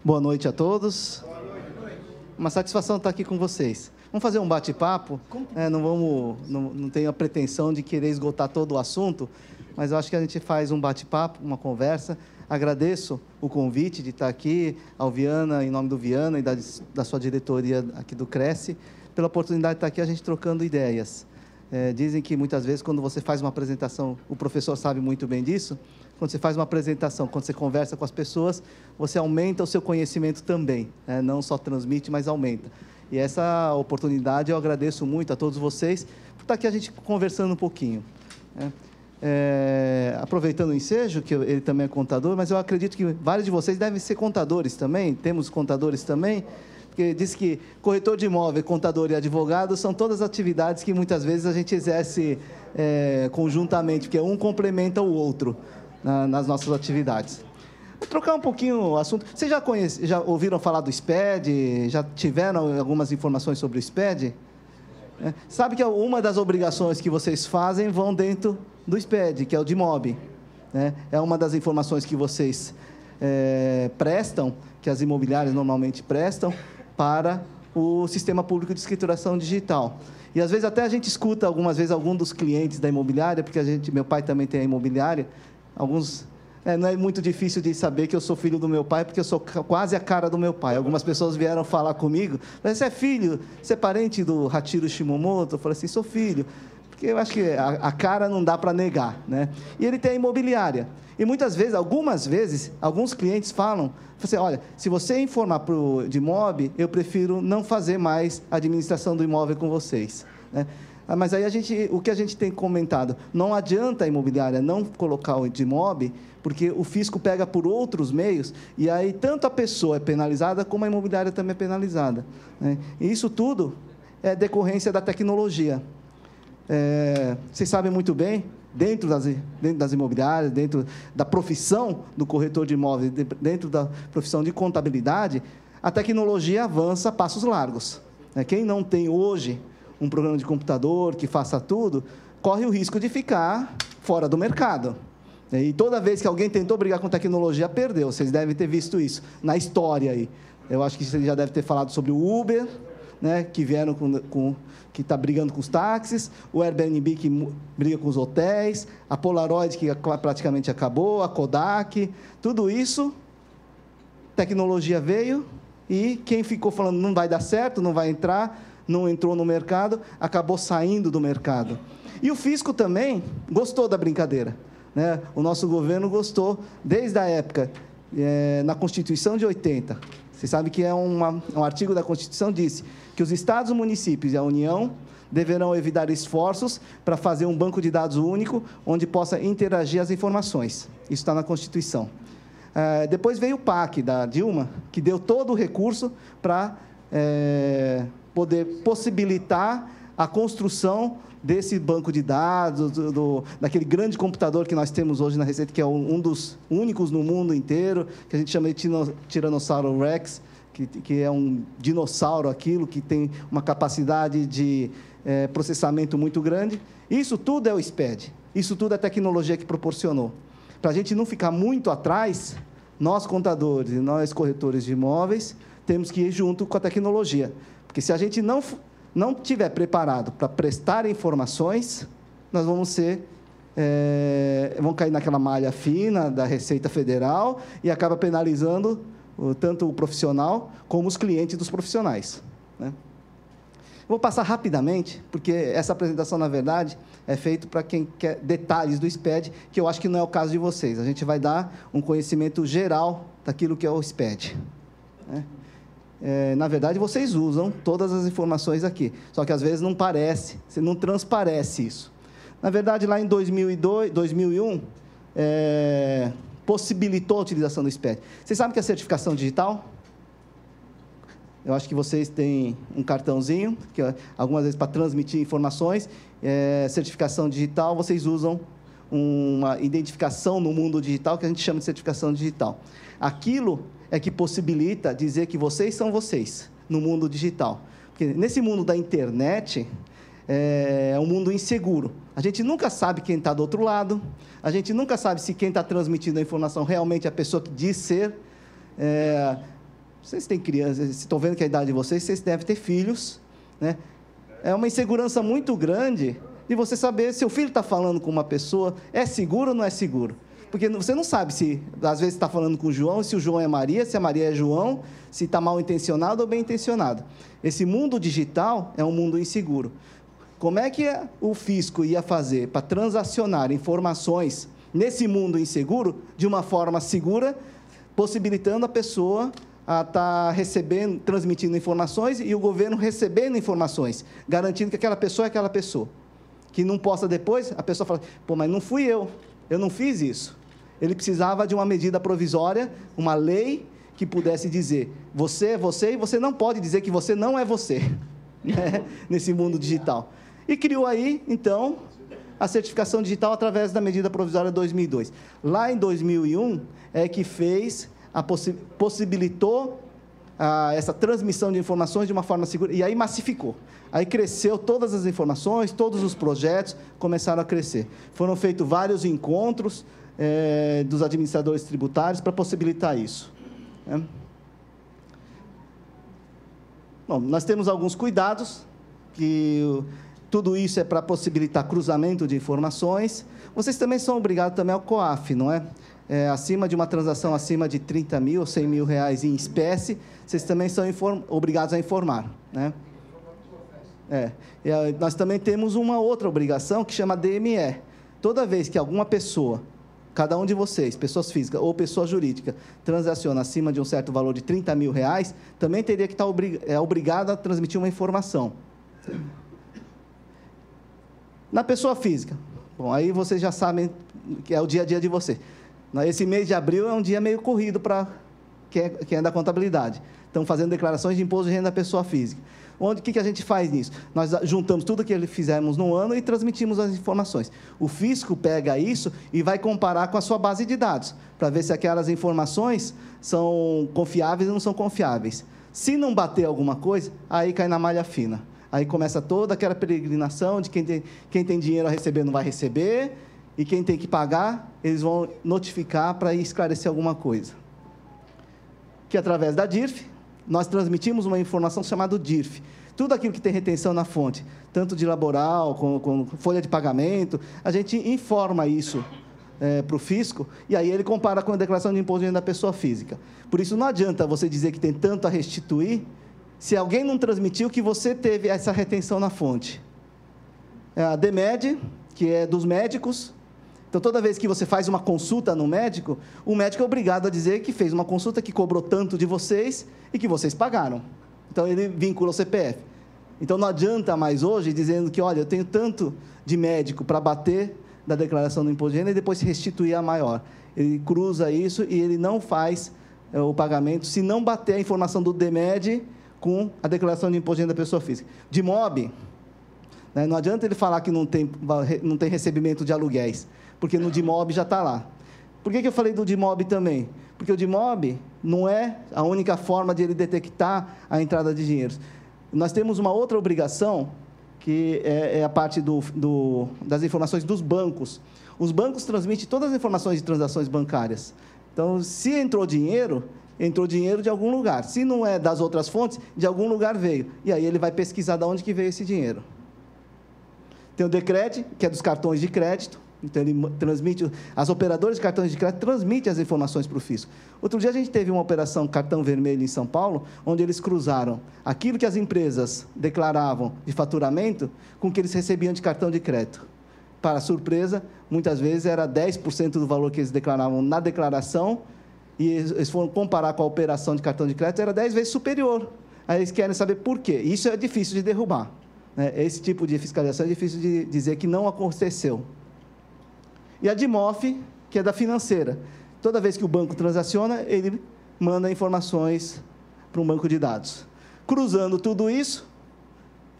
Boa noite a todos. Uma satisfação estar aqui com vocês. Vamos fazer um bate-papo. Não tenho a pretensão de querer esgotar todo o assunto, mas eu acho que a gente faz um bate-papo, uma conversa. Agradeço o convite de estar aqui, ao Viana, em nome do Viana e da sua diretoria aqui do Cresce, pela oportunidade de estar aqui a gente trocando ideias. Dizem que muitas vezes quando você faz uma apresentação, o professor sabe muito bem disso, quando você faz uma apresentação, quando você conversa com as pessoas, você aumenta o seu conhecimento também, não só transmite, mas aumenta. E essa oportunidade eu agradeço muito a todos vocês por estar aqui a gente conversando um pouquinho. Aproveitando o ensejo, que ele também é contador, mas eu acredito que vários de vocês devem ser contadores também, temos contadores também, porque diz que corretor de imóvel, contador e advogado são todas atividades que muitas vezes a gente exerce conjuntamente, porque um complementa o outro nas nossas atividades. Vou trocar um pouquinho o assunto. Vocês já ouviram falar do SPED? Já tiveram algumas informações sobre o SPED? Sabe que uma das obrigações que vocês fazem vão dentro do SPED, que é o DIMOB. É uma das informações que vocês prestam, que as imobiliárias normalmente prestam, para o Sistema Público de Escrituração Digital. E, às vezes, até a gente escuta, algumas vezes, algum dos clientes da imobiliária, porque meu pai também tem a imobiliária, não é muito difícil de saber que eu sou filho do meu pai, porque eu sou quase a cara do meu pai. Algumas pessoas vieram falar comigo, você é filho, você é parente do Hachiro Shimomoto? Eu falei assim, sou filho, porque eu acho que a cara não dá para negar, né? E ele tem a imobiliária. E muitas vezes, algumas vezes, alguns clientes falam assim, olha, se você informar para o DIMOB, eu prefiro não fazer mais a administração do imóvel com vocês, né? Mas aí o que a gente tem comentado, não adianta a imobiliária não colocar o DIMOB, porque o fisco pega por outros meios, e aí tanto a pessoa é penalizada, como a imobiliária também é penalizada, né? E isso tudo é decorrência da tecnologia. Vocês sabem muito bem, dentro das imobiliárias, dentro da profissão do corretor de imóveis, dentro da profissão de contabilidade, a tecnologia avança a passos largos. Quem não tem hoje um programa de computador que faça tudo, corre o risco de ficar fora do mercado. E toda vez que alguém tentou brigar com tecnologia, perdeu. Vocês devem ter visto isso na história aí. Eu acho que vocês já devem ter falado sobre o Uber, né, que vieram que está brigando com os táxis, o Airbnb que briga com os hotéis, a Polaroid que praticamente acabou, a Kodak, tudo isso, tecnologia veio e quem ficou falando não vai dar certo, não vai entrar, não entrou no mercado, acabou saindo do mercado. E o fisco também gostou da brincadeira, né? O nosso governo gostou desde a época, na Constituição de 80. Você sabe que um artigo da Constituição disse que os estados, municípios e a União deverão evitar esforços para fazer um banco de dados único, onde possa interagir as informações. Isso está na Constituição. Depois veio o PAC da Dilma, que deu todo o recurso para poder possibilitar a construção desse banco de dados, daquele grande computador que nós temos hoje na Receita, que é um dos únicos no mundo inteiro, que a gente chama de Tiranossauro Rex, que é um dinossauro aquilo, que tem uma capacidade de processamento muito grande. Isso tudo é o SPED, isso tudo é a tecnologia que proporcionou. Para a gente não ficar muito atrás, nós contadores e nós corretores de imóveis, temos que ir junto com a tecnologia, porque se a gente não estiver preparado para prestar informações, nós vamos cair naquela malha fina da Receita Federal e acaba penalizando tanto o profissional como os clientes dos profissionais, né? Vou passar rapidamente, porque essa apresentação, na verdade, é feita para quem quer detalhes do SPED, que eu acho que não é o caso de vocês. A gente vai dar um conhecimento geral daquilo que é o SPED, né? Na verdade, vocês usam todas as informações aqui, só que às vezes não parece, não transparece isso. Na verdade, lá em 2001, possibilitou a utilização do SPED. Vocês sabem o que é certificação digital? Eu acho que vocês têm um cartãozinho, que algumas vezes para transmitir informações, certificação digital, vocês usam uma identificação no mundo digital, que a gente chama de certificação digital. Aquilo é que possibilita dizer que vocês são vocês, no mundo digital. Porque nesse mundo da internet, é um mundo inseguro. A gente nunca sabe quem está do outro lado, a gente nunca sabe se quem está transmitindo a informação realmente é a pessoa que diz ser. Vocês têm crianças, estão vendo que a idade de vocês devem ter filhos, né? É uma insegurança muito grande de você saber se o filho está falando com uma pessoa, é seguro ou não é seguro. Porque você não sabe se, às vezes, está falando com o João, se o João é Maria, se a Maria é João, se está mal intencionado ou bem intencionado. Esse mundo digital é um mundo inseguro. Como é que o fisco ia fazer para transacionar informações nesse mundo inseguro de uma forma segura, possibilitando a pessoa a estar recebendo, transmitindo informações e o governo recebendo informações, garantindo que aquela pessoa é aquela pessoa. Que não possa depois, a pessoa fala, pô, mas não fui eu não fiz isso. Ele precisava de uma medida provisória, uma lei que pudesse dizer, você é você e você não pode dizer que você não é você, né? Nesse mundo digital. E criou aí, então, a certificação digital através da medida provisória 2002. Lá em 2001, é que fez, possibilitou essa transmissão de informações de uma forma segura, e aí massificou. Aí cresceu todas as informações, todos os projetos começaram a crescer. Foram feitos vários encontros dos administradores tributários para possibilitar isso, né? Bom, nós temos alguns cuidados, que tudo isso é para possibilitar cruzamento de informações. Vocês também são obrigados também ao COAF, não é? Acima de uma transação acima de 30 mil ou 100 mil reais em espécie, vocês também são obrigados a informar, né? Nós também temos uma outra obrigação que chama DME. Toda vez que alguma pessoa, cada um de vocês, pessoas físicas ou pessoa jurídica, transaciona acima de um certo valor de 30 mil reais, também teria que estar obrigado a transmitir uma informação. Na pessoa física, bom, aí vocês já sabem que é o dia a dia de vocês. Esse mês de abril é um dia meio corrido para quem é da contabilidade. Estão fazendo declarações de imposto de renda da pessoa física. O que a gente faz nisso? Nós juntamos tudo que fizemos no ano e transmitimos as informações. O fisco pega isso e vai comparar com a sua base de dados, para ver se aquelas informações são confiáveis ou não são confiáveis. Se não bater alguma coisa, aí cai na malha fina. Aí começa toda aquela peregrinação de quem tem dinheiro a receber não vai receber, e quem tem que pagar, eles vão notificar para esclarecer alguma coisa. Que através da DIRF, nós transmitimos uma informação chamada DIRF. Tudo aquilo que tem retenção na fonte, tanto de laboral, com folha de pagamento, a gente informa isso para o fisco, e aí ele compara com a declaração de imposto de renda da pessoa física. Por isso, não adianta você dizer que tem tanto a restituir, se alguém não transmitiu que você teve essa retenção na fonte. A DMED, que é dos médicos. Então, toda vez que você faz uma consulta no médico, o médico é obrigado a dizer que fez uma consulta que cobrou tanto de vocês e que vocês pagaram. Então, ele vincula o CPF. Então, não adianta mais hoje dizendo que, olha, eu tenho tanto de médico para bater da declaração do imposto de renda e depois restituir a maior. Ele cruza isso e ele não faz o pagamento se não bater a informação do DMED com a declaração de imposto de renda da pessoa física. DIMOB, né, não adianta ele falar que não tem recebimento de aluguéis, porque no DIMOB já está lá. Por que eu falei do DIMOB também? Porque o DIMOB não é a única forma de ele detectar a entrada de dinheiro. Nós temos uma outra obrigação, que é a parte das informações dos bancos. Os bancos transmitem todas as informações de transações bancárias. Então, se entrou dinheiro de algum lugar. Se não é das outras fontes, de algum lugar veio. E aí ele vai pesquisar de onde que veio esse dinheiro. Tem o Decred, que é dos cartões de crédito. Então, ele transmite, as operadoras de cartões de crédito transmitem as informações para o fisco. Outro dia, a gente teve uma operação Cartão Vermelho em São Paulo, onde eles cruzaram aquilo que as empresas declaravam de faturamento com o que eles recebiam de cartão de crédito. Para surpresa, muitas vezes era 10% do valor que eles declaravam na declaração, e eles foram comparar com a operação de cartão de crédito, era 10 vezes superior. Aí eles querem saber por quê. Isso é difícil de derrubar, né? Esse tipo de fiscalização é difícil de dizer que não aconteceu. E a DIMOF, que é da financeira. Toda vez que o banco transaciona, ele manda informações para um banco de dados. Cruzando tudo isso,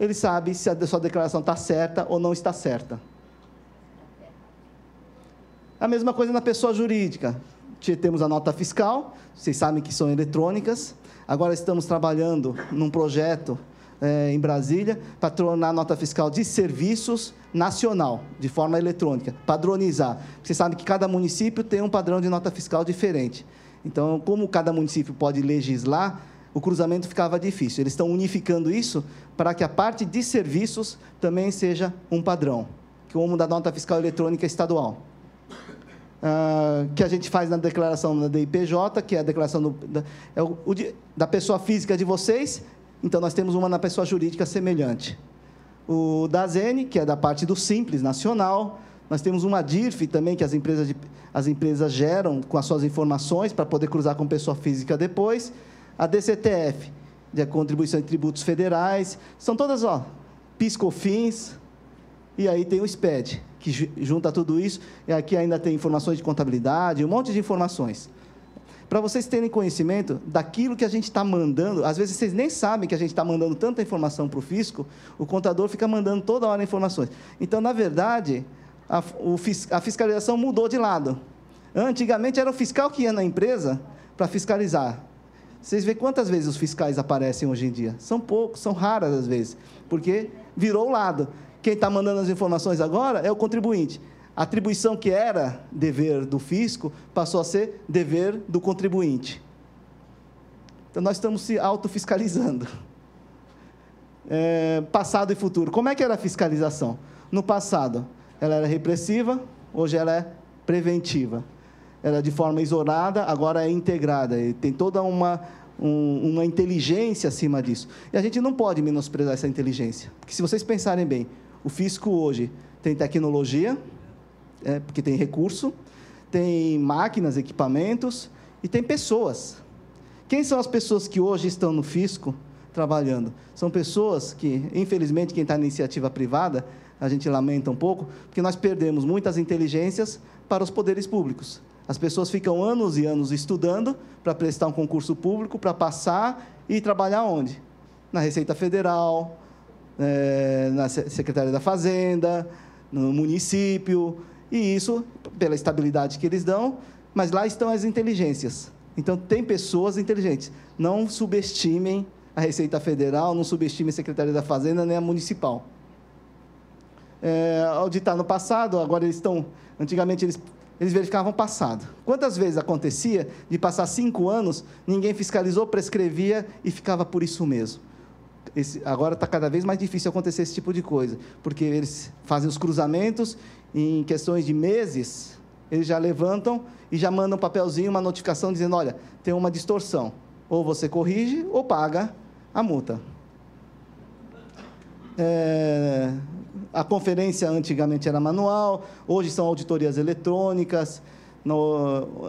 ele sabe se a sua declaração está certa ou não está certa. A mesma coisa na pessoa jurídica. Temos a nota fiscal, vocês sabem que são eletrônicas. Agora estamos trabalhando num projeto em Brasília, para tornar a nota fiscal de serviços nacional, de forma eletrônica, padronizar. Vocês sabem que cada município tem um padrão de nota fiscal diferente. Então, como cada município pode legislar, o cruzamento ficava difícil. Eles estão unificando isso para que a parte de serviços também seja um padrão, como da nota fiscal eletrônica estadual. Que a gente faz na declaração da DIPJ, que é a declaração da pessoa física de vocês, então nós temos uma na pessoa jurídica semelhante. O da ZENE, que é da parte do Simples Nacional, nós temos uma DIRF também, que as empresas geram com as suas informações para poder cruzar com pessoa física depois. A DCTF, de Contribuição de Tributos Federais, são todas, PIS/COFINS, e aí tem o SPED, que junta tudo isso, e aqui ainda tem informações de contabilidade, um monte de informações. Para vocês terem conhecimento daquilo que a gente está mandando, às vezes vocês nem sabem que a gente está mandando tanta informação para o fisco, o contador fica mandando toda hora informações. Então, na verdade, a fiscalização mudou de lado. Antigamente era o fiscal que ia na empresa para fiscalizar. Vocês veem quantas vezes os fiscais aparecem hoje em dia? São poucos, são raras às vezes, porque virou o lado. Quem está mandando as informações agora é o contribuinte. A atribuição que era dever do fisco passou a ser dever do contribuinte. Então, nós estamos se autofiscalizando. Passado e futuro. Como é que era a fiscalização? No passado, ela era repressiva, hoje ela é preventiva. Era de forma isolada, agora é integrada. E tem toda uma inteligência acima disso. E a gente não pode menosprezar essa inteligência. Porque, se vocês pensarem bem, o fisco hoje tem tecnologia, porque tem recurso, tem máquinas, equipamentos e tem pessoas. Quem são as pessoas que hoje estão no fisco trabalhando? São pessoas que, infelizmente, quem está na iniciativa privada, a gente lamenta um pouco, porque nós perdemos muitas inteligências para os poderes públicos. As pessoas ficam anos e anos estudando para prestar um concurso público, para passar e trabalhar onde? Na Receita Federal, na Secretaria da Fazenda, no município, e isso pela estabilidade que eles dão, mas lá estão as inteligências. Então, tem pessoas inteligentes. Não subestimem a Receita Federal, não subestimem a Secretaria da Fazenda, nem a municipal. Auditar no passado, agora eles estão... Antigamente, eles verificavam o passado. Quantas vezes acontecia de passar 5 anos, ninguém fiscalizou, prescrevia e ficava por isso mesmo? Agora está cada vez mais difícil acontecer esse tipo de coisa, porque eles fazem os cruzamentos e, em questões de meses, eles já levantam e já mandam um papelzinho, uma notificação dizendo, olha, tem uma distorção, ou você corrige ou paga a multa. A conferência antigamente era manual, hoje são auditorias eletrônicas.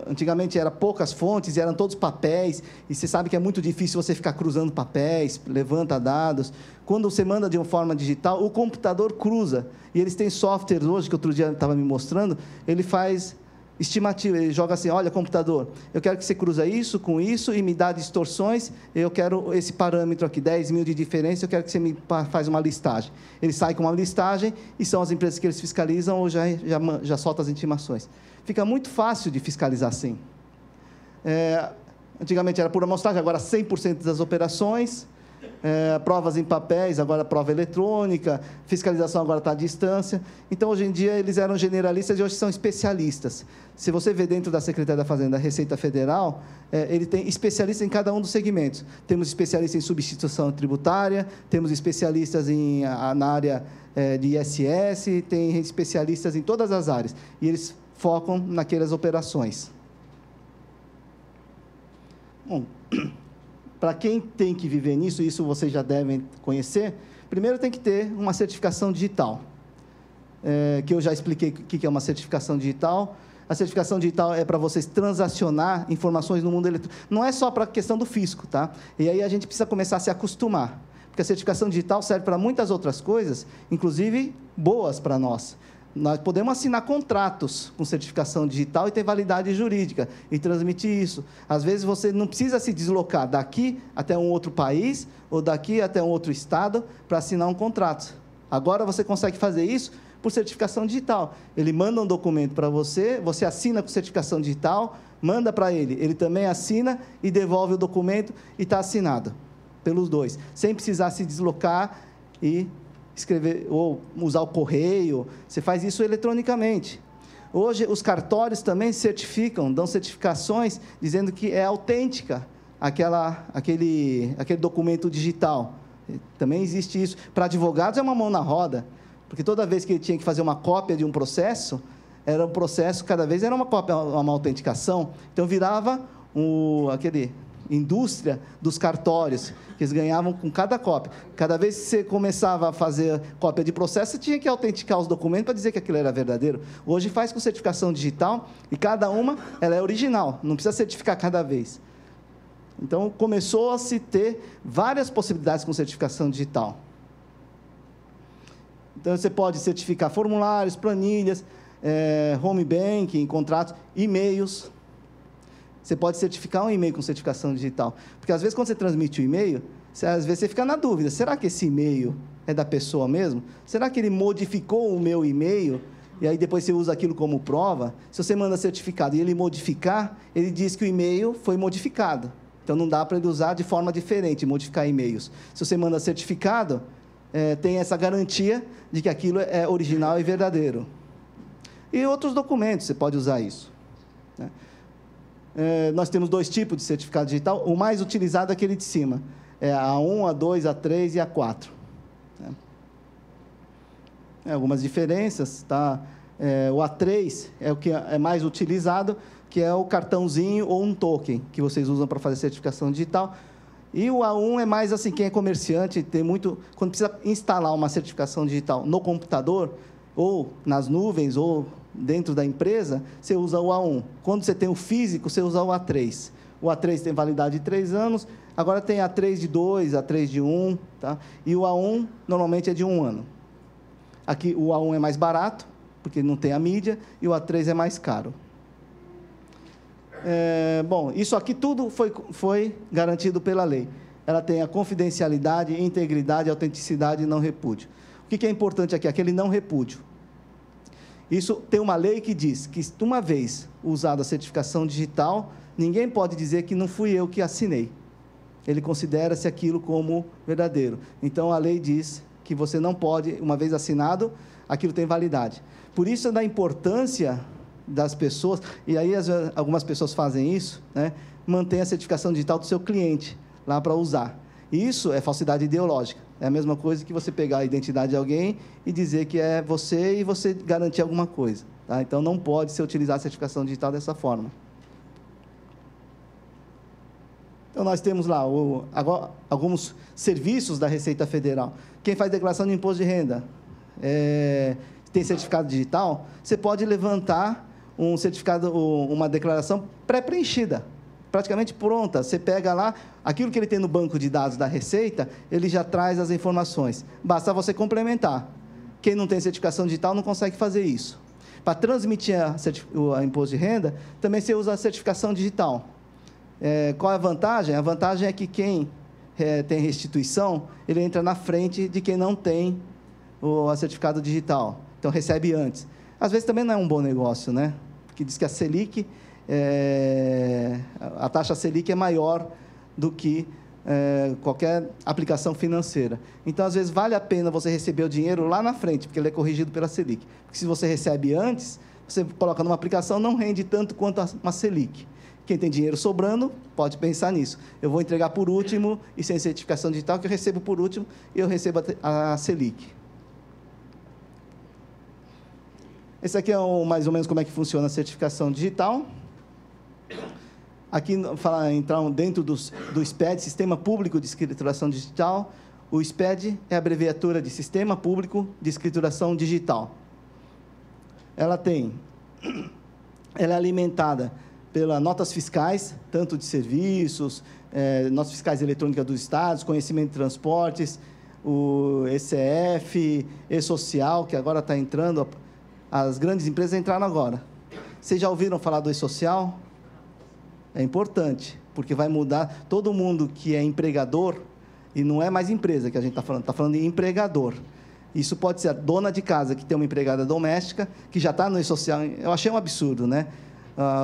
Antigamente eram poucas fontes, eram todos papéis, e você sabe que é muito difícil você ficar cruzando papéis, levanta dados. Quando você manda de uma forma digital, o computador cruza, e eles têm softwares hoje, que outro dia estava me mostrando, ele faz estimativa, ele joga assim, olha, computador, eu quero que você cruza isso com isso e me dá distorções, eu quero esse parâmetro aqui, 10 mil de diferença, eu quero que você me faz uma listagem. Ele sai com uma listagem, e são as empresas que eles fiscalizam ou já soltam as intimações. Fica muito fácil de fiscalizar assim. Antigamente era por amostragem, agora 100% das operações, provas em papéis, agora prova eletrônica, fiscalização agora está à distância. Então, hoje em dia, eles eram generalistas e hoje são especialistas. Se você vê dentro da Secretaria da Fazenda, da Receita Federal, ele tem especialistas em cada um dos segmentos. Temos especialistas em substituição tributária, temos especialistas na área de ISS, tem especialistas em todas as áreas. E eles focam naquelas operações. Bom, para quem tem que viver nisso, isso vocês já devem conhecer, primeiro tem que ter uma certificação digital, que eu já expliquei o que é uma certificação digital. A certificação digital é para vocês transacionar informações no mundo eletrônico. Não é só para a questão do fisco, tá? E aí a gente precisa começar a se acostumar, porque a certificação digital serve para muitas outras coisas, inclusive boas para nós. Nós podemos assinar contratos com certificação digital e ter validade jurídica e transmitir isso. Às vezes, você não precisa se deslocar daqui até um outro país ou daqui até um outro estado para assinar um contrato. Agora, você consegue fazer isso por certificação digital. Ele manda um documento para você, você assina com certificação digital, manda para ele também assina e devolve o documento e está assinado pelos dois, sem precisar se deslocar e escrever ou usar o correio. Você faz isso eletronicamente. Hoje, os cartórios também certificam, dão certificações dizendo que é autêntica aquele documento digital. Também existe isso. Para advogados é uma mão na roda, porque toda vez que ele tinha que fazer uma cópia de um processo, era um processo, cada vez era uma cópia, uma autenticação, então virava aquele indústria dos cartórios, que eles ganhavam com cada cópia. Cada vez que você começava a fazer cópia de processo, você tinha que autenticar os documentos para dizer que aquilo era verdadeiro. Hoje faz com certificação digital, e cada uma ela é original, não precisa certificar cada vez. Então, começou a se ter várias possibilidades com certificação digital. Então, você pode certificar formulários, planilhas, home banking, contratos, e-mails. Você pode certificar um e-mail com certificação digital. Porque, às vezes, quando você transmite o e-mail, às vezes você fica na dúvida, será que esse e-mail é da pessoa mesmo? Será que ele modificou o meu e-mail? E aí, depois você usa aquilo como prova? Se você manda certificado e ele modificar, ele diz que o e-mail foi modificado. Então, não dá para ele usar de forma diferente, modificar e-mails. Se você manda certificado, tem essa garantia de que aquilo é original e verdadeiro. E outros documentos, você pode usar isso. Né? Nós temos 2 tipos de certificado digital. O mais utilizado é aquele de cima. É a A1, A2, A3 e A4. Né? Algumas diferenças. Tá? O A3 é o que é mais utilizado, que é o cartãozinho ou um token que vocês usam para fazer certificação digital. E o A1 é mais assim, quem é comerciante, tem muito... Quando precisa instalar uma certificação digital no computador, ou nas nuvens, ou dentro da empresa, você usa o A1. Quando você tem o físico, você usa o A3. O A3 tem validade de 3 anos, agora tem A3 de 2, A3 de 1, tá? E o A1 normalmente é de 1 ano. Aqui o A1 é mais barato, porque não tem a mídia, e o A3 é mais caro. Bom, isso aqui tudo foi garantido pela lei. Ela tem a confidencialidade, integridade, autenticidade e não repúdio. O que é importante aqui? Aquele não repúdio. Isso tem uma lei que diz que, uma vez usada a certificação digital, ninguém pode dizer que não fui eu que assinei. Ele considera-se aquilo como verdadeiro. Então, a lei diz que você não pode, uma vez assinado, aquilo tem validade. Por isso, da importância das pessoas, e aí algumas pessoas fazem isso, né? Mantém a certificação digital do seu cliente lá para usar. Isso é falsidade ideológica. É a mesma coisa que você pegar a identidade de alguém e dizer que é você e você garantir alguma coisa. Tá? Então, não pode se utilizar a certificação digital dessa forma. Então, nós temos lá alguns serviços da Receita Federal. Quem faz declaração de imposto de renda tem certificado digital, você pode levantar um certificado, uma declaração pré-preenchida, praticamente pronta. Você pega lá, aquilo que ele tem no banco de dados da Receita, ele já traz as informações. Basta você complementar. Quem não tem certificação digital não consegue fazer isso. Para transmitir a imposto de renda, também você usa a certificação digital. Qual é a vantagem? A vantagem é que quem tem restituição, ele entra na frente de quem não tem o certificado digital. Então, recebe antes. Às vezes, também não é um bom negócio, né? Porque diz que a Selic, a taxa Selic é maior do que qualquer aplicação financeira. Então, às vezes, vale a pena você receber o dinheiro lá na frente, porque ele é corrigido pela Selic. Porque se você recebe antes, você coloca numa aplicação, não rende tanto quanto uma Selic. Quem tem dinheiro sobrando, pode pensar nisso. Eu vou entregar por último, e sem certificação digital, que eu recebo por último, e eu recebo a Selic. Esse aqui é mais ou menos como é que funciona a certificação digital. Aqui, entrar dentro do SPED, Sistema Público de Escrituração Digital. O SPED é a abreviatura de Sistema Público de Escrituração Digital. Ela é alimentada pelas notas fiscais, tanto de serviços, notas fiscais eletrônicas dos estados, conhecimento de transportes, o ECF, E-Social, que agora está entrando, as grandes empresas entraram agora. Vocês já ouviram falar do E-Social? É importante, porque vai mudar todo mundo que é empregador, e não é mais empresa que a gente está falando de empregador. Isso pode ser a dona de casa, que tem uma empregada doméstica, que já está no E-Social. Eu achei um absurdo, né?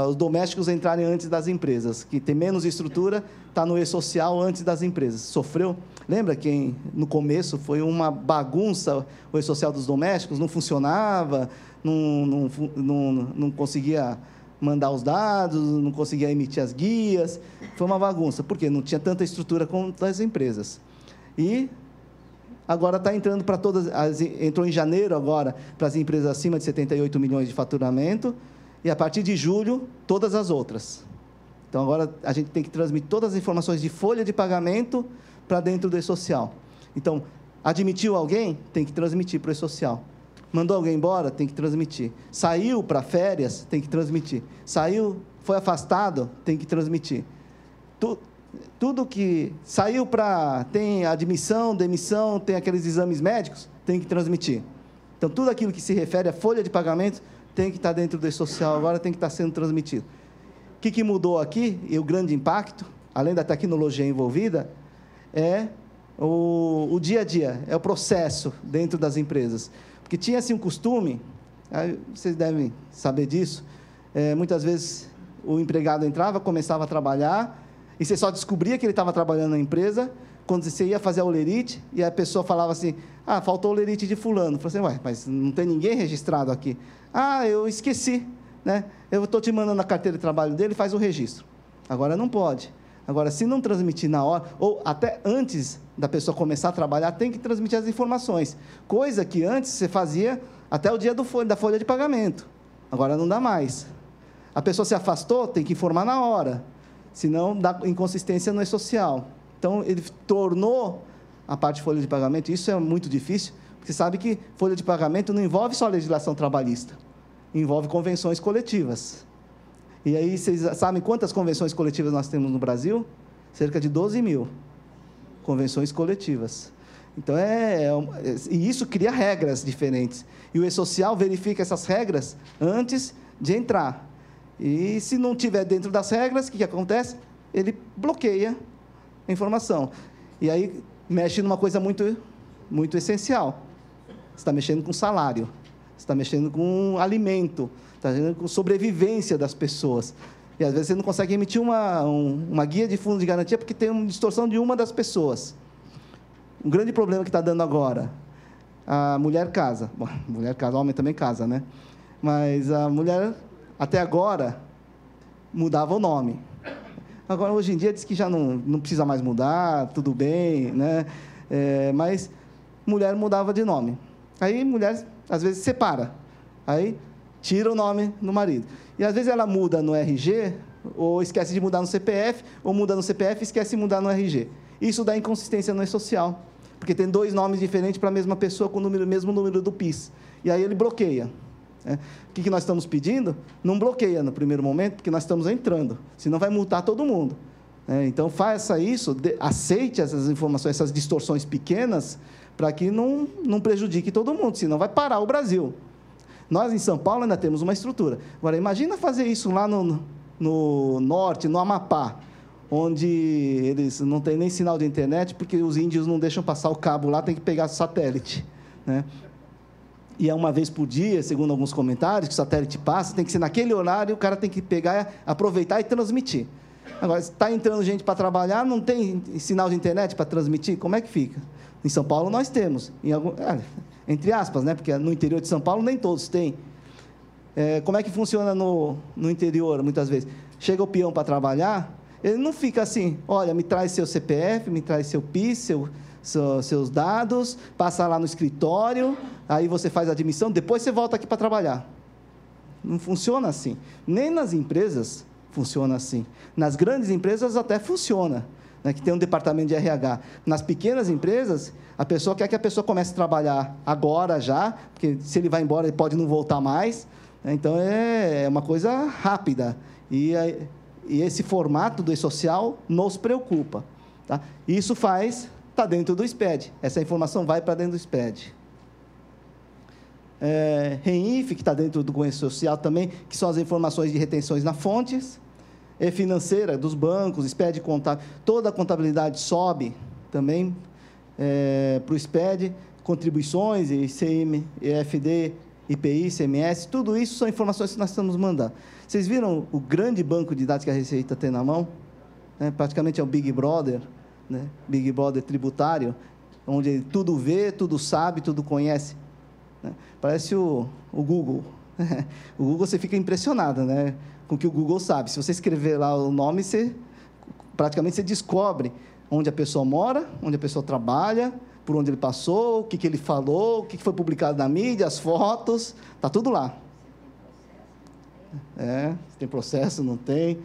Os domésticos entrarem antes das empresas, que tem menos estrutura, está no E-Social antes das empresas. Sofreu? Lembra que no começo foi uma bagunça o E-Social dos domésticos, não funcionava, não conseguia mandar os dados, não conseguia emitir as guias. Foi uma bagunça, porque não tinha tanta estrutura como as empresas. E agora está entrando para todas, entrou em janeiro agora para as empresas acima de 78 milhões de faturamento, e a partir de julho, todas as outras. Então, agora a gente tem que transmitir todas as informações de folha de pagamento para dentro do e-social. Então, admitiu alguém? Tem que transmitir para o e-social. Mandou alguém embora? Tem que transmitir. Saiu para férias? Tem que transmitir. Saiu, foi afastado? Tem que transmitir. Tudo que saiu para... Tem admissão, demissão, tem aqueles exames médicos? Tem que transmitir. Então, tudo aquilo que se refere à folha de pagamento tem que estar dentro do e-social, agora tem que estar sendo transmitido. O que mudou aqui, e o grande impacto, além da tecnologia envolvida, é o dia a dia, é o processo dentro das empresas. Porque tinha assim um costume, vocês devem saber disso, muitas vezes o empregado entrava, começava a trabalhar, e você só descobria que ele estava trabalhando na empresa quando você ia fazer a olerite, e a pessoa falava assim, faltou o olerite de fulano. Eu falei assim, mas não tem ninguém registrado aqui. Eu esqueci, né? Eu estou te mandando a carteira de trabalho dele, faz o registro. Agora não pode. Agora, se não transmitir na hora, ou até antes da pessoa começar a trabalhar, tem que transmitir as informações. Coisa que antes você fazia até o dia da folha de pagamento. Agora não dá mais. A pessoa se afastou, tem que informar na hora. Senão dá inconsistência no e-social. Então, ele tornou a parte de folha de pagamento, isso é muito difícil, porque você sabe que folha de pagamento não envolve só a legislação trabalhista, envolve convenções coletivas. E aí, vocês sabem quantas convenções coletivas nós temos no Brasil? Cerca de 12 mil convenções coletivas. Então, e isso cria regras diferentes. E o e-social verifica essas regras antes de entrar. E se não estiver dentro das regras, o que acontece? Ele bloqueia a informação. E aí, mexe numa coisa muito, muito essencial. Você está mexendo com salário, você está mexendo com alimento, está mexendo com sobrevivência das pessoas. E, às vezes, você não consegue emitir uma guia de fundo de garantia porque tem uma distorção de uma das pessoas. Um grande problema que está dando agora, a mulher casa. Bom, mulher casa, homem também casa, né? Mas a mulher, até agora, mudava o nome. Agora, hoje em dia, diz que já não precisa mais mudar, tudo bem, né? Mas mulher mudava de nome. Aí, mulher, às vezes, separa. Aí, tira o nome do marido. E, às vezes, ela muda no RG, ou esquece de mudar no CPF, ou muda no CPF e esquece de mudar no RG. Isso dá inconsistência no e-social, porque tem 2 nomes diferentes para a mesma pessoa com o mesmo número do PIS. E aí, ele bloqueia. O que nós estamos pedindo? Não bloqueia no primeiro momento, porque nós estamos entrando, senão vai multar todo mundo. Então, faça isso, aceite essas informações, essas distorções pequenas, para que não prejudique todo mundo, senão vai parar o Brasil. Nós, em São Paulo, ainda temos uma estrutura. Agora, imagina fazer isso lá no norte, no Amapá, onde eles não têm nem sinal de internet, porque os índios não deixam passar o cabo lá, tem que pegar satélite, né? E é uma vez por dia, segundo alguns comentários, que o satélite passa, tem que ser naquele horário, o cara tem que pegar, aproveitar e transmitir. Agora, está entrando gente para trabalhar, não tem sinal de internet para transmitir, como é que fica? Em São Paulo nós temos, entre aspas, né? Porque no interior de São Paulo nem todos têm. Como é que funciona no interior, muitas vezes? Chega o peão para trabalhar, ele não fica assim, olha, me traz seu CPF, me traz seu PIS, seus dados, passa lá no escritório, aí você faz a admissão, depois você volta aqui para trabalhar. Não funciona assim. Nem nas empresas funciona assim. Nas grandes empresas até funciona, né, que tem um departamento de RH. Nas pequenas empresas, a pessoa quer que a pessoa comece a trabalhar agora já, porque se ele vai embora, ele pode não voltar mais. Né, então, é uma coisa rápida. E esse formato do e-social nos preocupa. Tá? Isso está dentro do SPED. Essa informação vai para dentro do SPED. REINF, que está dentro do Conhecimento Social também, que são as informações de retenções nas fontes. Financeira, dos bancos, SPED contábil. Toda a contabilidade sobe também para o SPED. Contribuições, ICM, EFD, IPI, ICMS, tudo isso são informações que nós estamos mandando. Vocês viram o grande banco de dados que a Receita tem na mão? Praticamente é o Big Brother, né? Big Brother tributário, onde ele tudo vê, tudo sabe, tudo conhece. Né? Parece o Google. O Google, você fica impressionado, né? com o que o Google sabe. Se você escrever lá o nome, praticamente você descobre onde a pessoa mora, onde a pessoa trabalha, por onde ele passou, o que ele falou, o que foi publicado na mídia, as fotos, está tudo lá. Tem processo, não tem.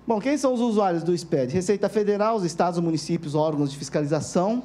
Bom, quem são os usuários do SPED? Receita Federal, os estados, municípios, órgãos de fiscalização.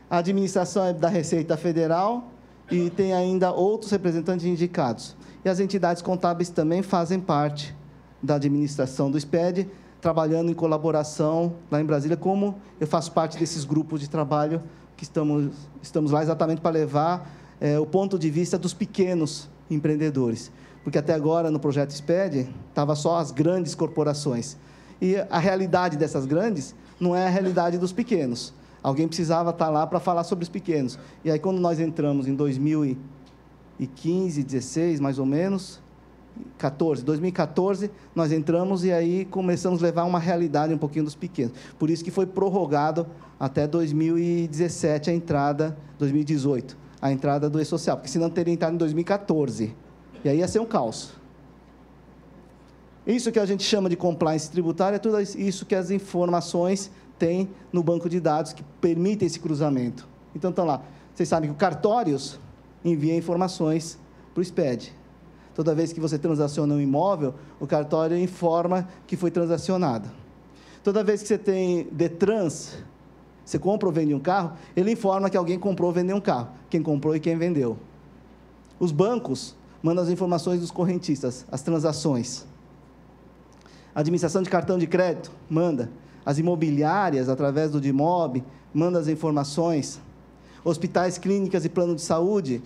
A administração é da Receita Federal e tem ainda outros representantes indicados. E as entidades contábeis também fazem parte da administração do SPED, trabalhando em colaboração lá em Brasília, como eu faço parte desses grupos de trabalho que estamos lá exatamente para levar o ponto de vista dos pequenos empreendedores. Porque até agora, no projeto SPED, estava só as grandes corporações. E a realidade dessas grandes não é a realidade dos pequenos. Alguém precisava estar lá para falar sobre os pequenos. E aí, quando nós entramos em 2015, 16, mais ou menos, 2014, nós entramos e aí começamos a levar uma realidade um pouquinho dos pequenos. Por isso que foi prorrogado até 2017 a entrada, 2018, a entrada do E-Social, porque senão teria entrado em 2014. E aí ia ser um caos. Isso que a gente chama de compliance tributária é tudo isso que as informações têm no banco de dados que permitem esse cruzamento. Então, estão lá. Vocês sabem que o Cartórios envia informações para o SPED. Toda vez que você transaciona um imóvel, o cartório informa que foi transacionado. Toda vez que você tem Detrans, você compra ou vende um carro, ele informa que alguém comprou ou vendeu um carro, quem comprou e quem vendeu. Os bancos mandam as informações dos correntistas, as transações. A administração de cartão de crédito manda. As imobiliárias, através do DIMOB, mandam as informações. Hospitais, clínicas e plano de saúde,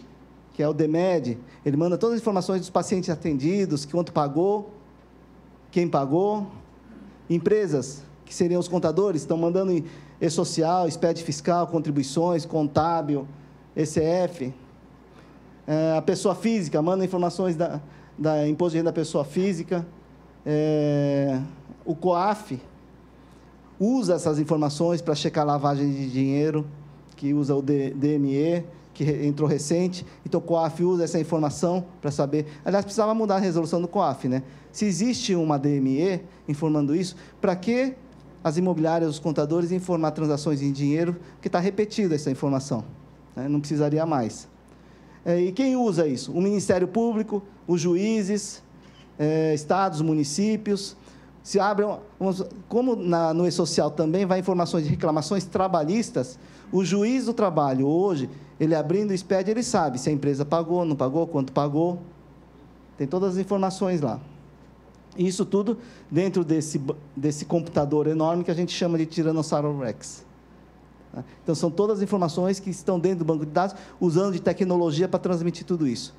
que é o DEMED, ele manda todas as informações dos pacientes atendidos, quanto pagou, quem pagou. Empresas, que seriam os contadores, estão mandando E-Social, SPED fiscal, contribuições, contábil, ECF. A pessoa física manda informações da imposto de renda da pessoa física. O COAF usa essas informações para checar a lavagem de dinheiro, que usa o DME, que entrou recente. Então, o COAF usa essa informação para saber. Aliás, precisava mudar a resolução do COAF, né? Se existe uma DME informando isso, para que as imobiliárias, os contadores, informar transações em dinheiro, porque está repetida essa informação, né? Não precisaria mais. E quem usa isso? O Ministério Público, os juízes, estados, municípios. Se abrem, como no E-Social também vai informações de reclamações trabalhistas, o juiz do trabalho hoje, ele abrindo o SPED, ele sabe se a empresa pagou, não pagou, quanto pagou, tem todas as informações lá. Isso tudo dentro desse computador enorme que a gente chama de Tiranossauro Rex. Então, são todas as informações que estão dentro do banco de dados, usando de tecnologia para transmitir tudo isso.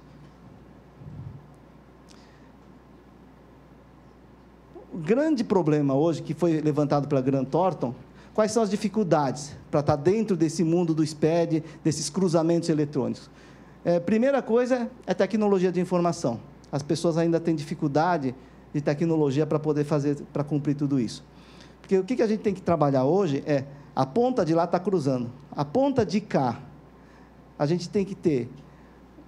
O grande problema hoje, que foi levantado pela Grant Thornton, quais são as dificuldades para estar dentro desse mundo do SPED, desses cruzamentos eletrônicos? Primeira coisa é tecnologia de informação. As pessoas ainda têm dificuldade de tecnologia para poder fazer, para cumprir tudo isso. Porque o que a gente tem que trabalhar hoje é, a ponta de lá está cruzando, a ponta de cá, a gente tem que ter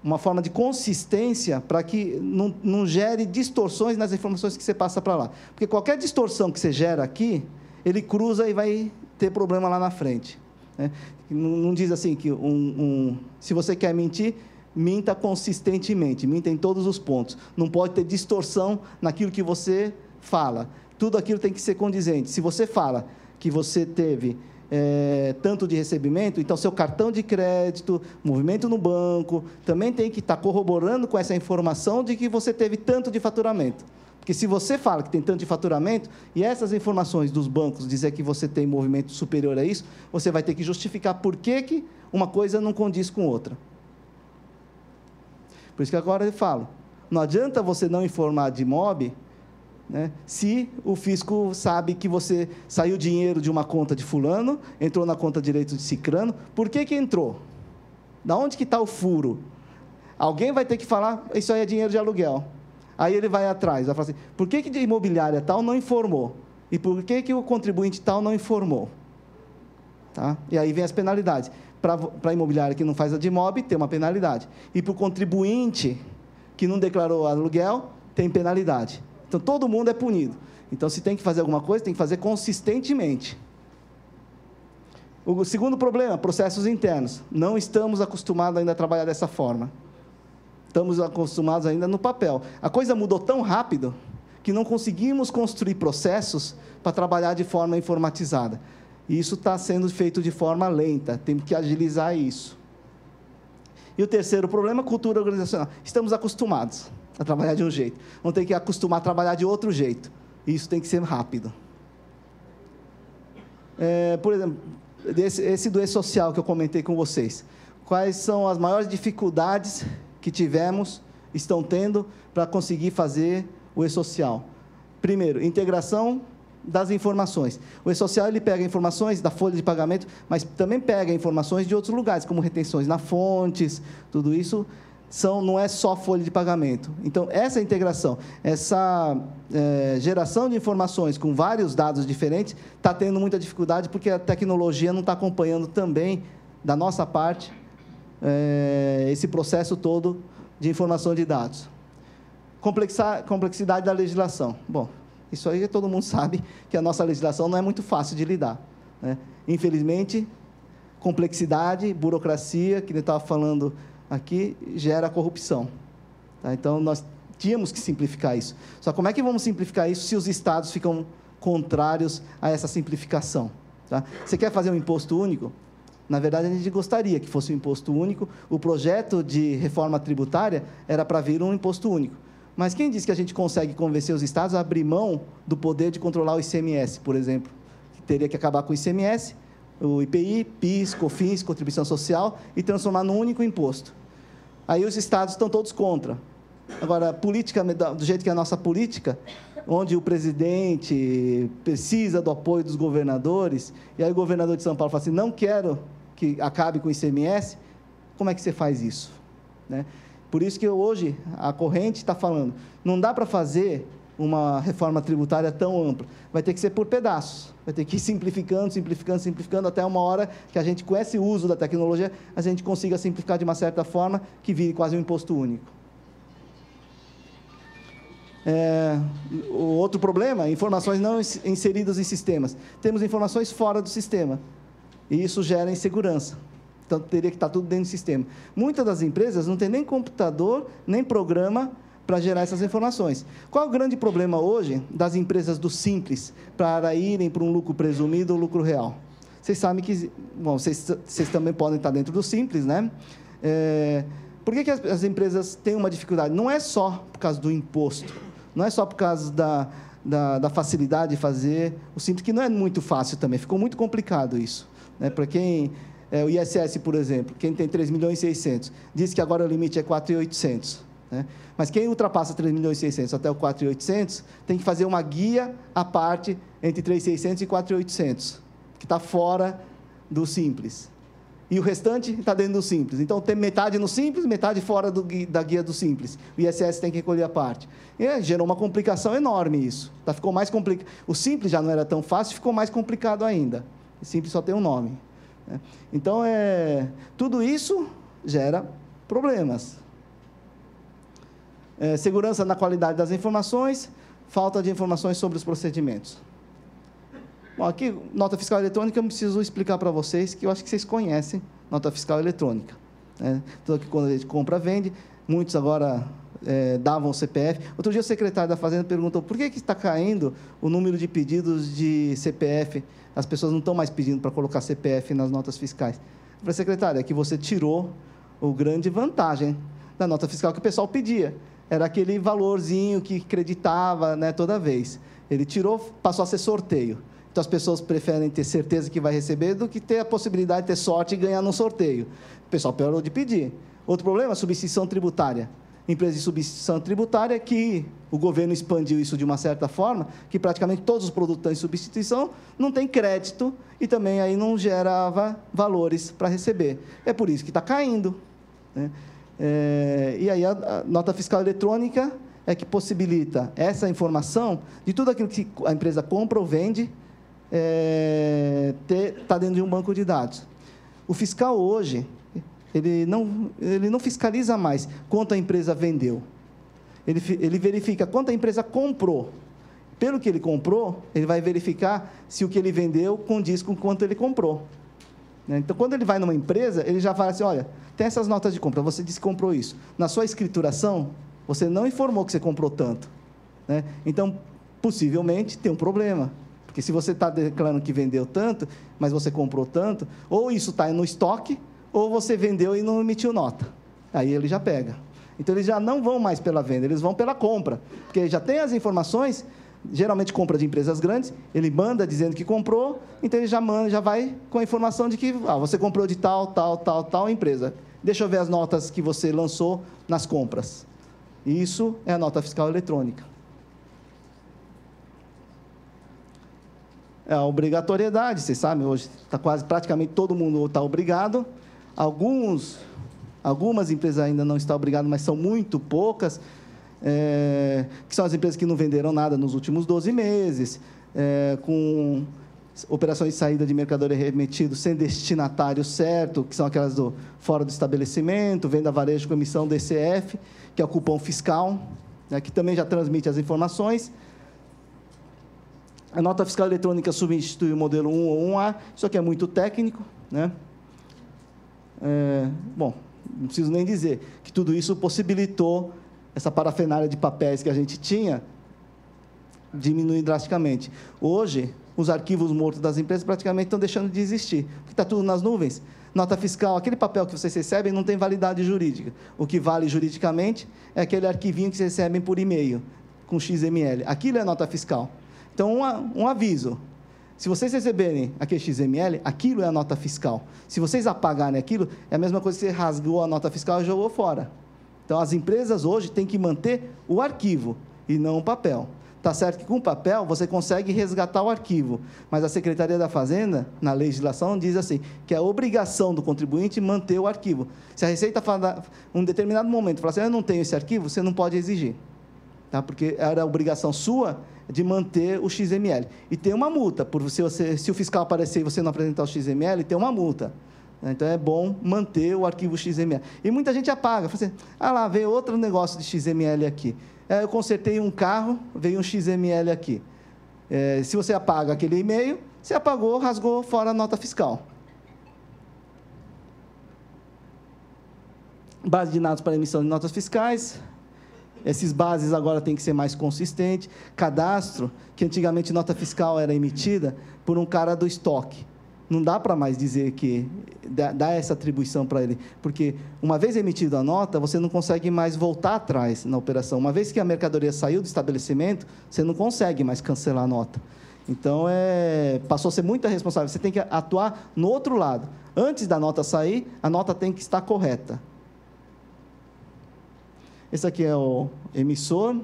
uma forma de consistência para que não gere distorções nas informações que você passa para lá. Porque qualquer distorção que você gera aqui, ele cruza e vai ter problema lá na frente, né? Não diz assim que se você quer mentir, minta consistentemente, minta em todos os pontos. Não pode ter distorção naquilo que você fala. Tudo aquilo tem que ser condizente. Se você fala que você teve tanto de recebimento, então seu cartão de crédito, movimento no banco, também tem que estar corroborando com essa informação de que você teve tanto de faturamento. Porque se você fala que tem tanto de faturamento, e essas informações dos bancos dizer que você tem movimento superior a isso, você vai ter que justificar por que uma coisa não condiz com outra. Por isso que agora eu falo, não adianta você não informar de MOB, né, se o fisco sabe que você saiu dinheiro de uma conta de fulano, entrou na conta de direito de cicrano, por que entrou? Da onde que está o furo? Alguém vai ter que falar, isso aí é dinheiro de aluguel. Aí ele vai atrás, vai falar assim, por que de imobiliária tal não informou? E por que o contribuinte tal não informou? Tá? E aí vem as penalidades. Para a imobiliária que não faz a de MOB, tem uma penalidade. E para o contribuinte que não declarou aluguel, tem penalidade. Então, todo mundo é punido. Então, se tem que fazer alguma coisa, tem que fazer consistentemente. O segundo problema, processos internos. Não estamos acostumados ainda a trabalhar dessa forma. Estamos acostumados ainda no papel. A coisa mudou tão rápido que não conseguimos construir processos para trabalhar de forma informatizada. E isso está sendo feito de forma lenta, temos que agilizar isso. E o terceiro problema, cultura organizacional. Estamos acostumados a trabalhar de um jeito. Vamos ter que acostumar a trabalhar de outro jeito. E isso tem que ser rápido. Por exemplo, esse do e-social que eu comentei com vocês. Quais são as maiores dificuldades que estão tendo para conseguir fazer o e-social? Primeiro, integração das informações. O e-social, ele pega informações da folha de pagamento, mas também pega informações de outros lugares, como retenções na fontes, tudo isso não é só folha de pagamento. Então, essa integração, essa geração de informações com vários dados diferentes, está tendo muita dificuldade, porque a tecnologia não está acompanhando também, da nossa parte, esse processo todo de informação de dados. Complexidade da legislação. Bom, isso aí todo mundo sabe que a nossa legislação não é muito fácil de lidar, né? Infelizmente, complexidade, burocracia, que ele estava falando aqui, gera corrupção. Tá? Então, nós tínhamos que simplificar isso. Só como é que vamos simplificar isso se os estados ficam contrários a essa simplificação? Tá? Você quer fazer um imposto único? Na verdade, a gente gostaria que fosse um imposto único. O projeto de reforma tributária era para vir um imposto único. Mas quem disse que a gente consegue convencer os estados a abrir mão do poder de controlar o ICMS, por exemplo? Que teria que acabar com o ICMS, o IPI, PIS, COFINS, contribuição social, e transformar num único imposto. Aí os estados estão todos contra. Agora, política, do jeito que é a nossa política, onde o presidente precisa do apoio dos governadores, e aí o governador de São Paulo fala assim, não quero que acabe com o ICMS, como é que você faz isso? Né? Por isso que hoje a corrente está falando, não dá para fazer uma reforma tributária tão ampla, vai ter que ser por pedaços, vai ter que ir simplificando, simplificando, simplificando, até uma hora que a gente, com esse uso da tecnologia, a gente consiga simplificar de uma certa forma, que vire quase um imposto único. O outro problema, informações não inseridas em sistemas. Temos informações fora do sistema, e isso gera insegurança. Então, teria que estar tudo dentro do sistema. Muitas das empresas não têm nem computador, nem programa para gerar essas informações. Qual é o grande problema hoje das empresas do Simples para irem para um lucro presumido ou lucro real? Vocês sabem que... Bom, vocês também podem estar dentro do Simples, né? Por que as empresas têm uma dificuldade? Não é só por causa do imposto, não é só por causa da facilidade de fazer o Simples, que não é muito fácil também, ficou muito complicado isso. Né? Para quem... o ISS, por exemplo, quem tem 3.600.000, diz que agora o limite é 4.800. Né? Mas quem ultrapassa 3.600.000 até o 4.800, tem que fazer uma guia à parte entre 3.600 e 4.800, que está fora do Simples. E o restante está dentro do Simples. Então, tem metade no Simples, metade fora da guia do Simples. O ISS tem que recolher a parte. E gerou uma complicação enorme isso. Tá, ficou mais complicado. O Simples já não era tão fácil, ficou mais complicado ainda. O Simples só tem um nome. Né? Então, tudo isso gera problemas. Segurança na qualidade das informações, falta de informações sobre os procedimentos. Bom, aqui, nota fiscal eletrônica, eu não preciso explicar para vocês, que eu acho que vocês conhecem nota fiscal eletrônica. Né? Então, que quando a gente compra, vende, muitos agora davam o CPF. Outro dia, o secretário da Fazenda perguntou por que está caindo o número de pedidos de CPF, as pessoas não estão mais pedindo para colocar CPF nas notas fiscais. Eu falei, secretário, é que você tirou a grande vantagem da nota fiscal que o pessoal pedia. Era aquele valorzinho que acreditava, né, toda vez. Ele tirou, passou a ser sorteio. Então, as pessoas preferem ter certeza que vai receber do que ter a possibilidade de ter sorte e ganhar no sorteio. O pessoal parou de pedir. Outro problema, substituição tributária. Empresa de substituição tributária, que o governo expandiu isso de uma certa forma, que praticamente todos os produtos estão em substituição, não tem crédito e também aí não gerava valores para receber. É por isso que está caindo. Né? E aí a nota fiscal eletrônica é que possibilita essa informação de tudo aquilo que a empresa compra ou vende, está dentro de um banco de dados. O fiscal hoje, ele não fiscaliza mais quanto a empresa vendeu. Ele verifica quanto a empresa comprou. Pelo que ele comprou, ele vai verificar se o que ele vendeu condiz com quanto ele comprou. Então, quando ele vai numa empresa, ele já fala assim, olha, tem essas notas de compra, você disse que comprou isso. Na sua escrituração, você não informou que você comprou tanto. Então, possivelmente, tem um problema. Porque se você está declarando que vendeu tanto, mas você comprou tanto, ou isso está no estoque, ou você vendeu e não emitiu nota. Aí ele já pega. Então, eles já não vão mais pela venda, eles vão pela compra. Porque ele já tem as informações, geralmente compra de empresas grandes, ele manda dizendo que comprou, então ele já vai com a informação de que você comprou de tal empresa. Deixa eu ver as notas que você lançou nas compras. Isso é a nota fiscal eletrônica. É a obrigatoriedade, vocês sabem, hoje praticamente todo mundo está obrigado. Algumas empresas ainda não estão obrigadas, mas são muito poucas, que são as empresas que não venderam nada nos últimos 12 meses, com operações de saída de mercadoria remetida sem destinatário certo, que são aquelas fora do estabelecimento, venda a varejo com emissão DCF, que é o cupom fiscal, que também já transmite as informações. A nota fiscal eletrônica substitui o modelo 1 ou 1A, isso aqui é muito técnico, bom, não preciso nem dizer que tudo isso possibilitou essa parafernália de papéis que a gente tinha diminuir drasticamente. Hoje, os arquivos mortos das empresas praticamente estão deixando de existir, porque está tudo nas nuvens. Nota fiscal, aquele papel que vocês recebem não tem validade jurídica. O que vale juridicamente é aquele arquivinho que vocês recebem por e-mail, com XML. Aquilo é nota fiscal. Então, um aviso. Se vocês receberem aquele XML, aquilo é a nota fiscal. Se vocês apagarem aquilo, é a mesma coisa que você rasgou a nota fiscal e jogou fora. Então, as empresas hoje têm que manter o arquivo e não o papel. Está certo que com o papel você consegue resgatar o arquivo, mas a Secretaria da Fazenda, na legislação, diz assim, que é obrigação do contribuinte manter o arquivo. Se a Receita, em um determinado momento, falar assim, eu não tenho esse arquivo, você não pode exigir. Porque era a obrigação sua de manter o XML. E tem uma multa, se o fiscal aparecer e você não apresentar o XML, tem uma multa. Então, é bom manter o arquivo XML. E muita gente apaga, fala assim, lá, veio outro negócio de XML aqui. Eu consertei um carro, veio um XML aqui. Se você apaga aquele e-mail, você apagou, rasgou fora a nota fiscal. Base de dados para emissão de notas fiscais. Essas bases agora têm que ser mais consistentes. Cadastro, que antigamente nota fiscal era emitida por um cara do estoque. Não dá para mais dizer que dá essa atribuição para ele, porque uma vez emitida a nota, você não consegue mais voltar atrás na operação. Uma vez que a mercadoria saiu do estabelecimento, você não consegue mais cancelar a nota. Então, passou a ser muita responsabilidade. Você tem que atuar no outro lado. Antes da nota sair, a nota tem que estar correta. Esse aqui é o emissor.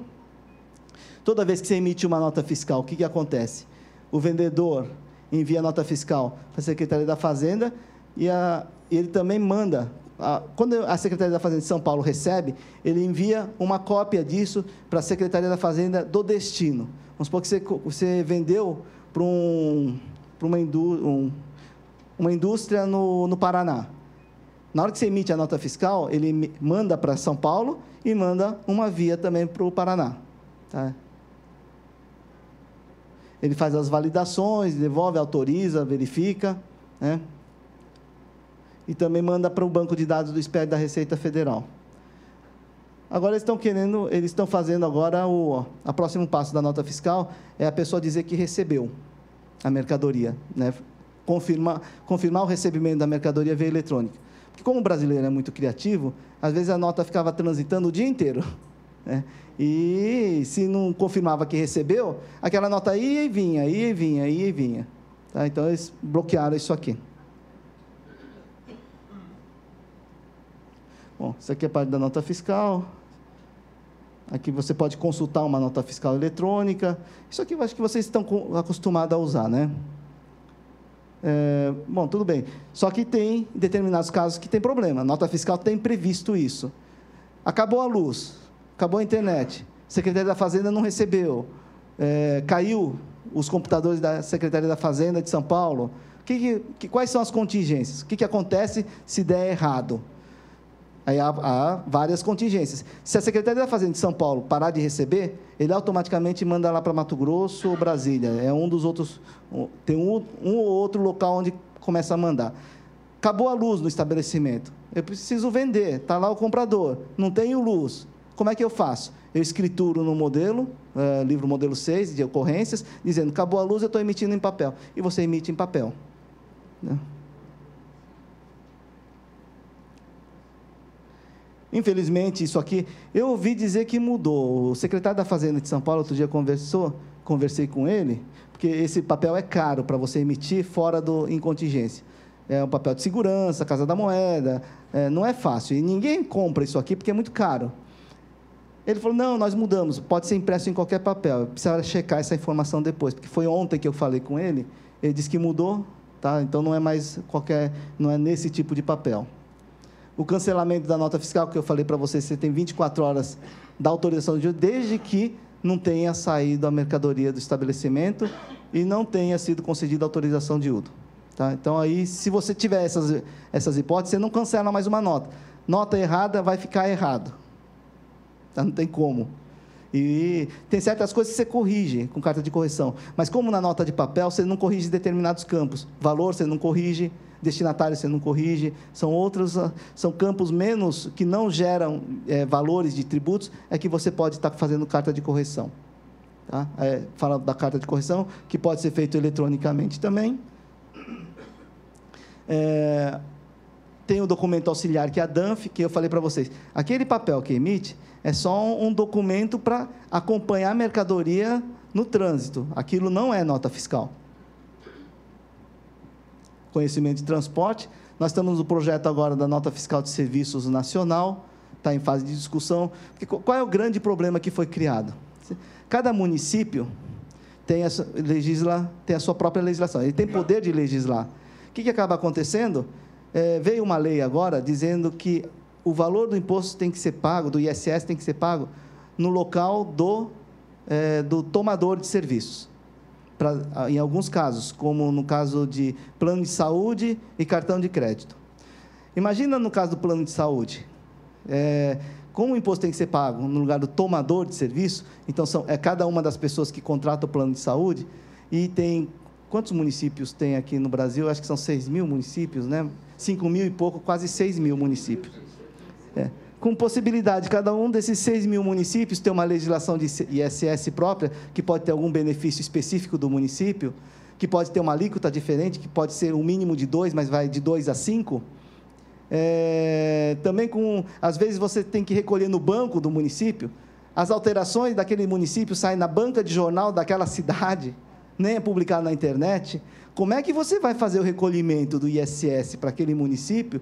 Toda vez que você emite uma nota fiscal, o que acontece? O vendedor envia a nota fiscal para a Secretaria da Fazenda e ele também manda. Quando a Secretaria da Fazenda de São Paulo recebe, ele envia uma cópia disso para a Secretaria da Fazenda do destino. Vamos supor que você vendeu para uma indústria no Paraná. Na hora que você emite a nota fiscal, ele manda para São Paulo e manda uma via também para o Paraná. Ele faz as validações, devolve, autoriza, verifica, e também manda para o banco de dados do SPED da Receita Federal. Agora eles estão fazendo agora o próximo passo da nota fiscal é a pessoa dizer que recebeu a mercadoria, confirmar o recebimento da mercadoria via eletrônica. Porque como o brasileiro é muito criativo, às vezes a nota ficava transitando o dia inteiro, e se não confirmava que recebeu, aquela nota ia e vinha, ia e vinha, ia e vinha. Então, eles bloquearam isso aqui. Bom, isso aqui é a parte da nota fiscal. Aqui você pode consultar uma nota fiscal eletrônica. Isso aqui eu acho que vocês estão acostumados a usar, bom, tudo bem. Só que tem determinados casos que tem problema. A nota fiscal tem previsto isso. Acabou a luz, acabou a internet, a Secretaria da Fazenda não recebeu, caiu os computadores da Secretaria da Fazenda de São Paulo. Quais são as contingências? O que acontece se der errado? Aí há várias contingências. Se a Secretaria da Fazenda de São Paulo parar de receber, ele automaticamente manda lá para Mato Grosso ou Brasília. É um dos outros, tem um ou outro local onde começa a mandar. Acabou a luz no estabelecimento. Eu preciso vender, está lá o comprador, não tenho luz. Como é que eu faço? Eu escrituro no modelo, livro modelo 6, de ocorrências, dizendo, acabou a luz, eu estou emitindo em papel. E você emite em papel. Né? Infelizmente, isso aqui, eu ouvi dizer que mudou. O secretário da Fazenda de São Paulo, outro dia conversei com ele, porque esse papel é caro para você emitir fora em contingência. É um papel de segurança, Casa da Moeda, não é fácil. E ninguém compra isso aqui porque é muito caro. Ele falou, não, nós mudamos, pode ser impresso em qualquer papel. Eu precisava checar essa informação depois, porque foi ontem que eu falei com ele, ele disse que mudou, tá? Então não é mais não é nesse tipo de papel. O cancelamento da nota fiscal, que eu falei para você tem 24 horas da autorização de juros, desde que não tenha saído a mercadoria do estabelecimento e não tenha sido concedida a autorização de uso. Tá? Então, aí, se você tiver essas hipóteses, você não cancela mais uma nota. Nota errada vai ficar errado. Tá? Não tem como. E tem certas coisas que você corrige com carta de correção, mas como na nota de papel, você não corrige determinados campos. Valor, você não corrige, destinatário, você não corrige, são campos menos, que não geram valores de tributos, é que você pode estar fazendo carta de correção. Tá? Fala da carta de correção, que pode ser feito eletronicamente também. Tem o documento auxiliar, que é a DANF, que eu falei para vocês. Aquele papel que emite é só um documento para acompanhar a mercadoria no trânsito. Aquilo não é nota fiscal. Conhecimento de transporte. Nós estamos no projeto agora da nota fiscal de serviços nacional, está em fase de discussão. Porque qual é o grande problema que foi criado? Cada município tem a sua própria legislação, ele tem poder de legislar. O que acaba acontecendo? Veio uma lei agora dizendo que o valor do imposto tem que ser pago, do ISS tem que ser pago, no local do tomador de serviços. Em alguns casos, como no caso de plano de saúde e cartão de crédito. Imagina no caso do plano de saúde, como o imposto tem que ser pago no lugar do tomador de serviço, então cada uma das pessoas que contrata o plano de saúde, e tem, quantos municípios tem aqui no Brasil? Acho que são 6 mil municípios, né? 5 mil e pouco, quase 6 mil municípios. Com possibilidade de cada um desses 6 mil municípios ter uma legislação de ISS própria, que pode ter algum benefício específico do município, que pode ter uma alíquota diferente, que pode ser um mínimo de 2, mas vai de 2 a 5. Também às vezes você tem que recolher no banco do município, as alterações daquele município saem na banca de jornal daquela cidade, nem é publicado na internet. Como é que você vai fazer o recolhimento do ISS para aquele município,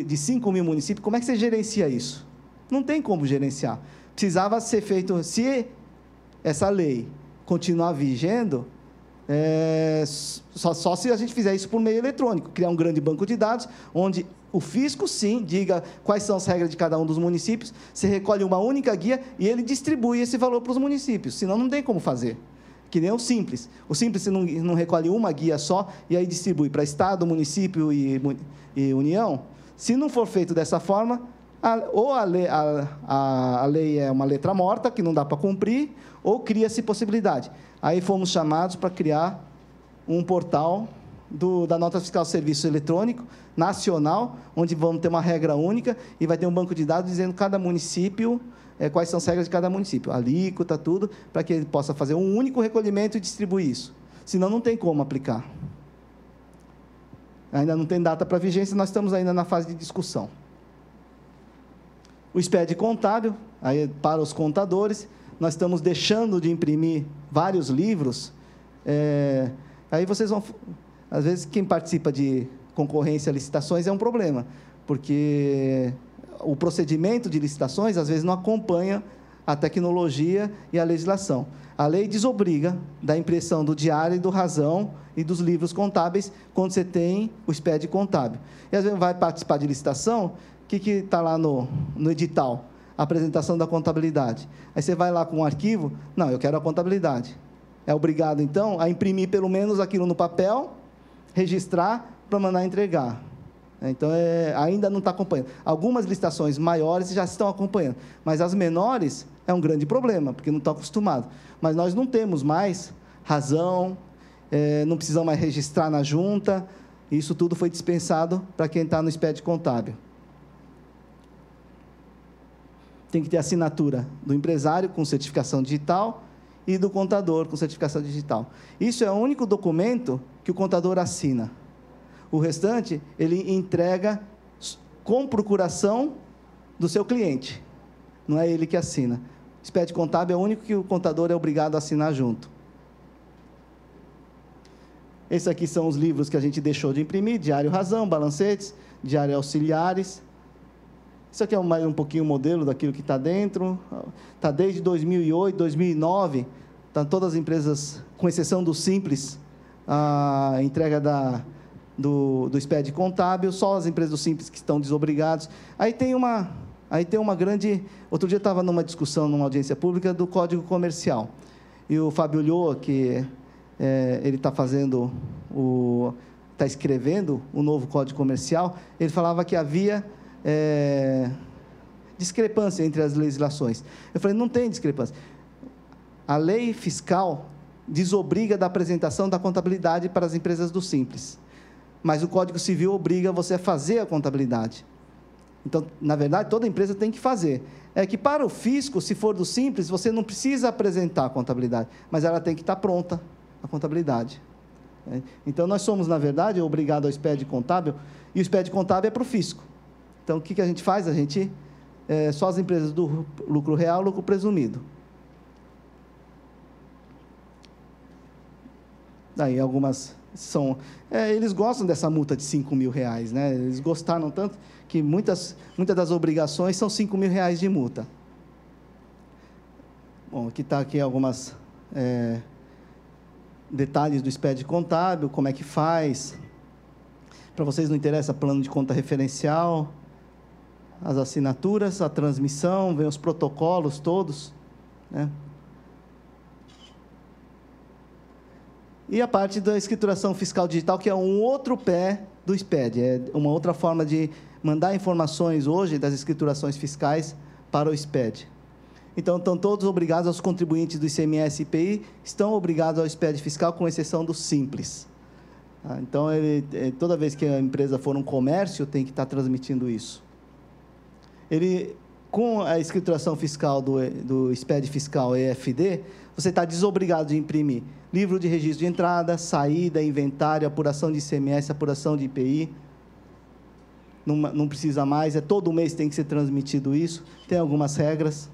de 5 mil municípios, como é que você gerencia isso? Não tem como gerenciar. Precisava ser feito, se essa lei continuar vigendo, só se a gente fizer isso por meio eletrônico, criar um grande banco de dados, onde o fisco, sim, diga quais são as regras de cada um dos municípios, você recolhe uma única guia e ele distribui esse valor para os municípios, senão não tem como fazer. Que nem o Simples. O Simples você não recolhe uma guia só e aí distribui para Estado, município e União. Se não for feito dessa forma, ou a lei é uma letra morta, que não dá para cumprir, ou cria-se possibilidade. Aí fomos chamados para criar um portal da Nota Fiscal Serviço Eletrônico Nacional, onde vamos ter uma regra única e vai ter um banco de dados dizendo cada município, quais são as regras de cada município, alíquota, tudo, para que ele possa fazer um único recolhimento e distribuir isso. Senão, não tem como aplicar. Ainda não tem data para vigência, nós estamos ainda na fase de discussão. O SPED contábil, aí para os contadores, nós estamos deixando de imprimir vários livros. Aí vocês vão... Às vezes, quem participa de concorrência, licitações, é um problema, porque o procedimento de licitações, às vezes, não acompanha a tecnologia e a legislação. A lei desobriga da impressão do diário e do razão e dos livros contábeis quando você tem o SPED contábil. E, às vezes, vai participar de licitação, o que está lá no edital? A apresentação da contabilidade. Aí você vai lá com um arquivo, não, eu quero a contabilidade. É obrigado, então, a imprimir pelo menos aquilo no papel, registrar para mandar entregar. Então, ainda não está acompanhando. Algumas licitações maiores já estão acompanhando, mas as menores é um grande problema, porque não estão acostumados. Mas nós não temos mais razão, não precisamos mais registrar na junta, isso tudo foi dispensado para quem está no SPED contábil. Tem que ter assinatura do empresário com certificação digital e do contador com certificação digital. Isso é o único documento que o contador assina. O restante, ele entrega com procuração do seu cliente. Não é ele que assina. O SPED contábil é o único que o contador é obrigado a assinar junto. Esses aqui são os livros que a gente deixou de imprimir: Diário Razão, Balancetes, Diário Auxiliares. Isso aqui é mais um pouquinho o modelo daquilo que está dentro. Está desde 2008, 2009, estão todas as empresas, com exceção do Simples, a entrega do SPED contábil, só as empresas do Simples que estão desobrigadas. Aí tem uma grande... Outro dia eu estava numa discussão, numa audiência pública, do Código Comercial. E o Fábio Ulloa, que ele está está escrevendo o novo Código Comercial, ele falava que havia discrepância entre as legislações. Eu falei, não tem discrepância. A lei fiscal desobriga da apresentação da contabilidade para as empresas do Simples, mas o Código Civil obriga você a fazer a contabilidade. Então, na verdade, toda empresa tem que fazer. É que para o fisco, se for do Simples, você não precisa apresentar a contabilidade, mas ela tem que estar pronta, a contabilidade. Então, nós somos, na verdade, obrigados ao SPED contábil, e o SPED contábil é para o fisco. Então, o que a gente faz? Só as empresas do lucro real, lucro presumido. Daí, algumas são... eles gostam dessa multa de R$5.000, né? Eles gostaram tanto que muitas das obrigações são R$5.000 de multa. Bom, aqui está algumas detalhes do SPED contábil, como é que faz. Para vocês não interessa plano de conta referencial, as assinaturas, a transmissão, vem os protocolos todos, né? E a parte da escrituração fiscal digital, que é um outro pé do SPED, é uma outra forma de mandar informações hoje das escriturações fiscais para o SPED. Então, estão todos obrigados, os contribuintes do ICMS e IPI, estão obrigados ao SPED fiscal, com exceção do Simples. Então, toda vez que a empresa for um comércio, tem que estar transmitindo isso. Com a escrituração fiscal do SPED fiscal EFD, você está desobrigado de imprimir livro de registro de entrada, saída, inventário, apuração de ICMS, apuração de IPI. Não precisa mais, todo mês tem que ser transmitido isso. Tem algumas regras,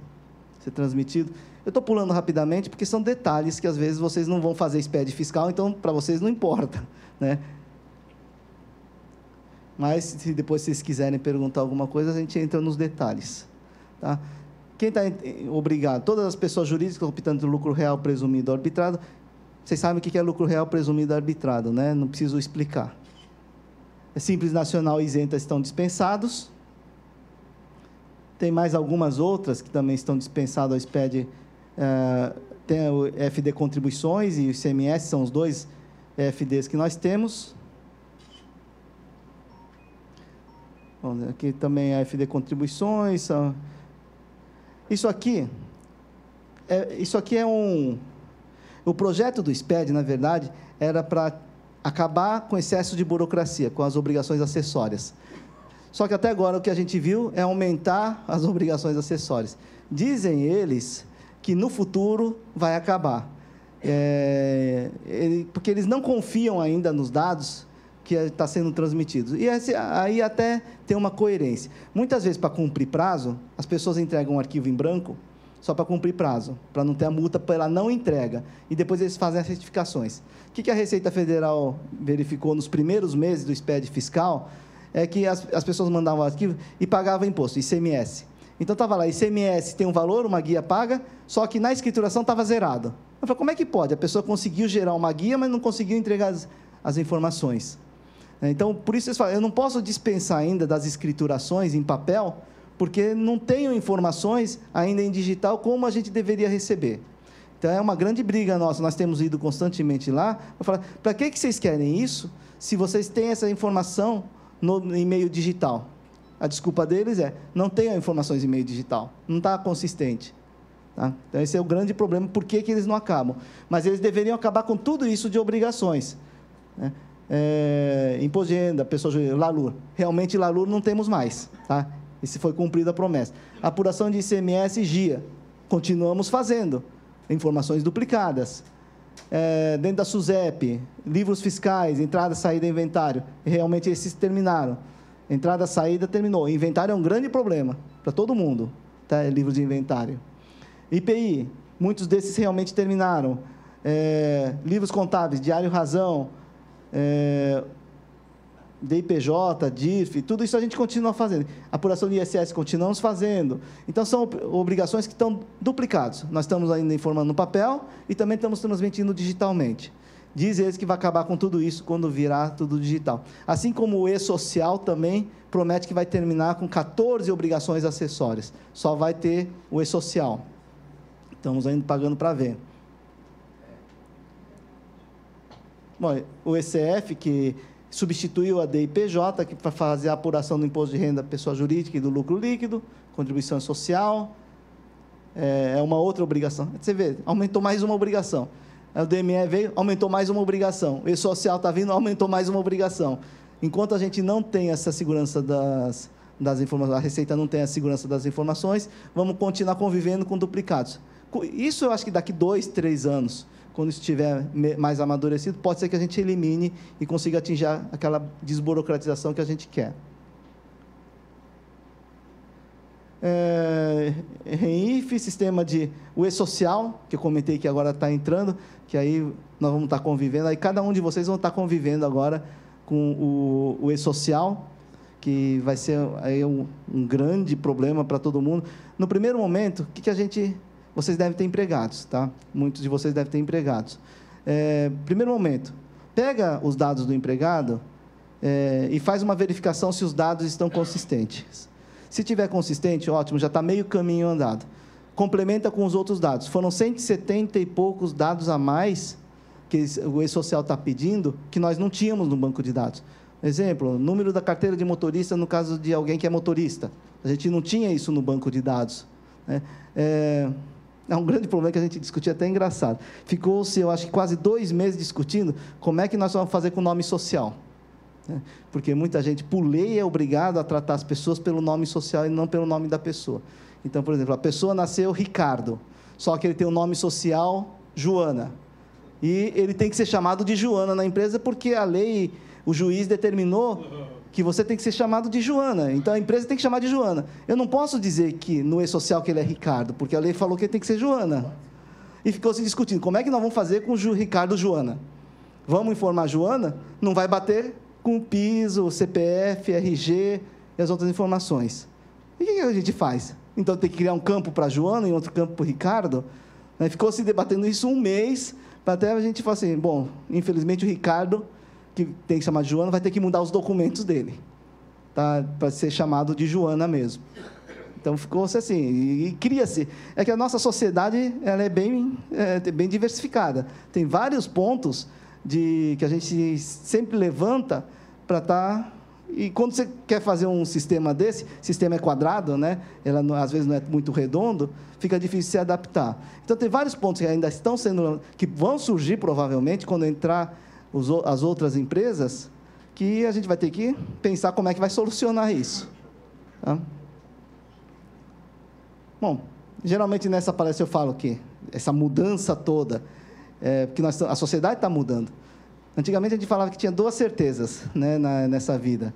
ser transmitido. Eu estou pulando rapidamente, porque são detalhes que, às vezes, vocês não vão fazer SPED fiscal, então, para vocês, não importa, né? Mas, se depois vocês quiserem perguntar alguma coisa, a gente entra nos detalhes. Tá? Quem está obrigado? Todas as pessoas jurídicas optando pelo lucro real presumido arbitrado. Vocês sabem o que é lucro real presumido arbitrado, né? Não preciso explicar. Simples nacional e isenta estão dispensados. Tem mais algumas outras que também estão dispensadas ao SPED. Tem o FD Contribuições e o ICMS, são os dois FDs que nós temos. Bom, aqui também a FD Contribuições. Isso aqui é o projeto do SPED, na verdade, era para acabar com o excesso de burocracia, com as obrigações acessórias. Só que até agora o que a gente viu é aumentar as obrigações acessórias. Dizem eles que no futuro vai acabar, porque eles não confiam ainda nos dados que está sendo transmitidos. E aí até tem uma coerência. Muitas vezes, para cumprir prazo, as pessoas entregam um arquivo em branco só para cumprir prazo, para não ter a multa pela não entrega. E depois eles fazem as retificações. O que a Receita Federal verificou nos primeiros meses do SPED fiscal é que as pessoas mandavam o arquivo e pagavam imposto, ICMS. Então, estava lá, ICMS tem um valor, uma guia paga, só que na escrituração estava zerado. Eu falei, como é que pode? A pessoa conseguiu gerar uma guia, mas não conseguiu entregar as informações. Então, por isso eles falam, eu não posso dispensar ainda das escriturações em papel, porque não tenho informações ainda em digital como a gente deveria receber. Então, é uma grande briga nossa, nós temos ido constantemente lá, para falar, para que vocês querem isso, se vocês têm essa informação em meio digital. A desculpa deles é, não tenho informações em meio digital, não está consistente. Tá? Então, esse é o grande problema, por que eles não acabam? Mas eles deveriam acabar com tudo isso de obrigações. Né? Imposto de renda, pessoa jurídica, LALUR. Realmente, LALUR não temos mais. Tá? Esse foi cumprida a promessa. Apuração de ICMS e GIA. Continuamos fazendo. Informações duplicadas. Dentro da SUSEP, livros fiscais, entrada, saída, inventário. Realmente, esses terminaram. Entrada, saída, terminou. Inventário é um grande problema para todo mundo. Tá? Livro de inventário. IPI, muitos desses realmente terminaram. Livros contábeis, Diário Razão, DIPJ, DIRF, tudo isso a gente continua fazendo. Apuração de ISS, continuamos fazendo. Então, são obrigações que estão duplicadas. Nós estamos ainda informando no papel e também estamos transmitindo digitalmente. Diz eles que vai acabar com tudo isso quando virar tudo digital. Assim como o E-Social também promete que vai terminar com 14 obrigações acessórias. Só vai ter o E-Social. Estamos ainda pagando para ver. Bom, o ECF, que substituiu a DIPJ, que para fazer a apuração do imposto de renda da pessoa jurídica e do lucro líquido, contribuição social, é uma outra obrigação. Você vê, aumentou mais uma obrigação. O DME veio, aumentou mais uma obrigação. O E-Social está vindo, aumentou mais uma obrigação. Enquanto a gente não tem essa segurança das informações, a Receita não tem a segurança das informações, vamos continuar convivendo com duplicados. Isso eu acho que daqui 2, 3 anos, quando isso estiver mais amadurecido, pode ser que a gente elimine e consiga atingir aquela desburocratização que a gente quer. REIF, sistema de... O E-Social, que eu comentei que agora está entrando, que aí nós vamos estar convivendo, aí cada um de vocês vão estar convivendo agora com o E-Social, que vai ser aí um grande problema para todo mundo. No primeiro momento, o que a gente... Vocês devem ter empregados, tá? Muitos de vocês devem ter empregados. Primeiro momento, pega os dados do empregado e faz uma verificação se os dados estão consistentes. Se tiver consistente, ótimo, já está meio caminho andado. Complementa com os outros dados. Foram 170 e poucos dados a mais que o E-Social está pedindo, que nós não tínhamos no banco de dados. Exemplo, número da carteira de motorista no caso de alguém que é motorista. A gente não tinha isso no banco de dados. Né? É um grande problema que a gente discutia, até engraçado. Ficou-se, eu acho que quase 2 meses discutindo como é que nós vamos fazer com o nome social. Porque muita gente, por lei, é obrigado a tratar as pessoas pelo nome social e não pelo nome da pessoa. Então, por exemplo, a pessoa nasceu Ricardo, só que ele tem o nome social Joana. E ele tem que ser chamado de Joana na empresa porque a lei, o juiz determinou que você tem que ser chamado de Joana. Então, a empresa tem que chamar de Joana. Eu não posso dizer que no E-Social que ele é Ricardo, porque a lei falou que ele tem que ser Joana. E ficou se discutindo, como é que nós vamos fazer com o Ricardo Joana? Vamos informar Joana? Não vai bater com o PIS, o CPF, RG e as outras informações. E o que a gente faz? Então, tem que criar um campo para Joana e outro campo para o Ricardo? Ficou se debatendo isso 1 mês, para até a gente falar assim, bom, infelizmente o Ricardo, que tem que chamar de Joana, vai ter que mudar os documentos dele, tá? Para ser chamado de Joana mesmo. Então, ficou-se assim, e cria-se. É que a nossa sociedade ela é bem diversificada. Tem vários pontos que a gente sempre levanta para estar... E quando você quer fazer um sistema desse, sistema é quadrado, né? Às vezes não é muito redondo, fica difícil se adaptar. Então, tem vários pontos que ainda estão sendo... que vão surgir, provavelmente, quando entrar as outras empresas, que a gente vai ter que pensar como é que vai solucionar isso. Tá? Bom, geralmente nessa palestra eu falo que essa mudança toda, porque a sociedade está mudando. Antigamente a gente falava que tinha 2 certezas, né, nessa vida.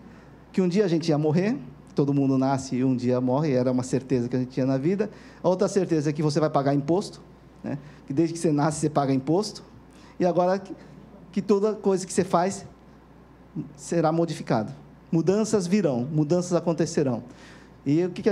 Que um dia a gente ia morrer, todo mundo nasce e um dia morre, era uma certeza que a gente tinha na vida. A outra certeza é que você vai pagar imposto, né, que desde que você nasce você paga imposto. E agora que toda coisa que você faz será modificada. Mudanças virão, mudanças acontecerão. E o que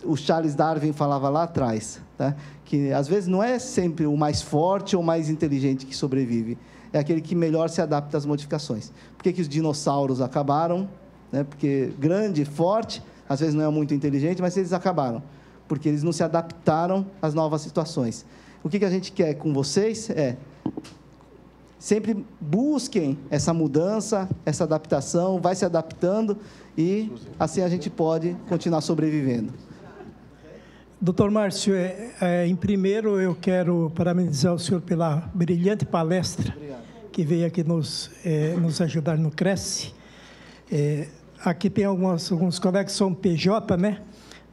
o Charles Darwin falava lá atrás, tá? Que às vezes não é sempre o mais forte ou mais inteligente que sobrevive, é aquele que melhor se adapta às modificações. Por que os dinossauros acabaram? Né? Porque grande, forte, às vezes não é muito inteligente, mas eles acabaram, porque eles não se adaptaram às novas situações. O que a gente quer com vocês é sempre busquem essa mudança, essa adaptação, vai se adaptando e assim a gente pode continuar sobrevivendo. Doutor Márcio, em primeiro eu quero parabenizar o senhor pela brilhante palestra. Obrigado. Que veio aqui nos ajudar no Cresce. Aqui tem alguns colegas que são PJ, né?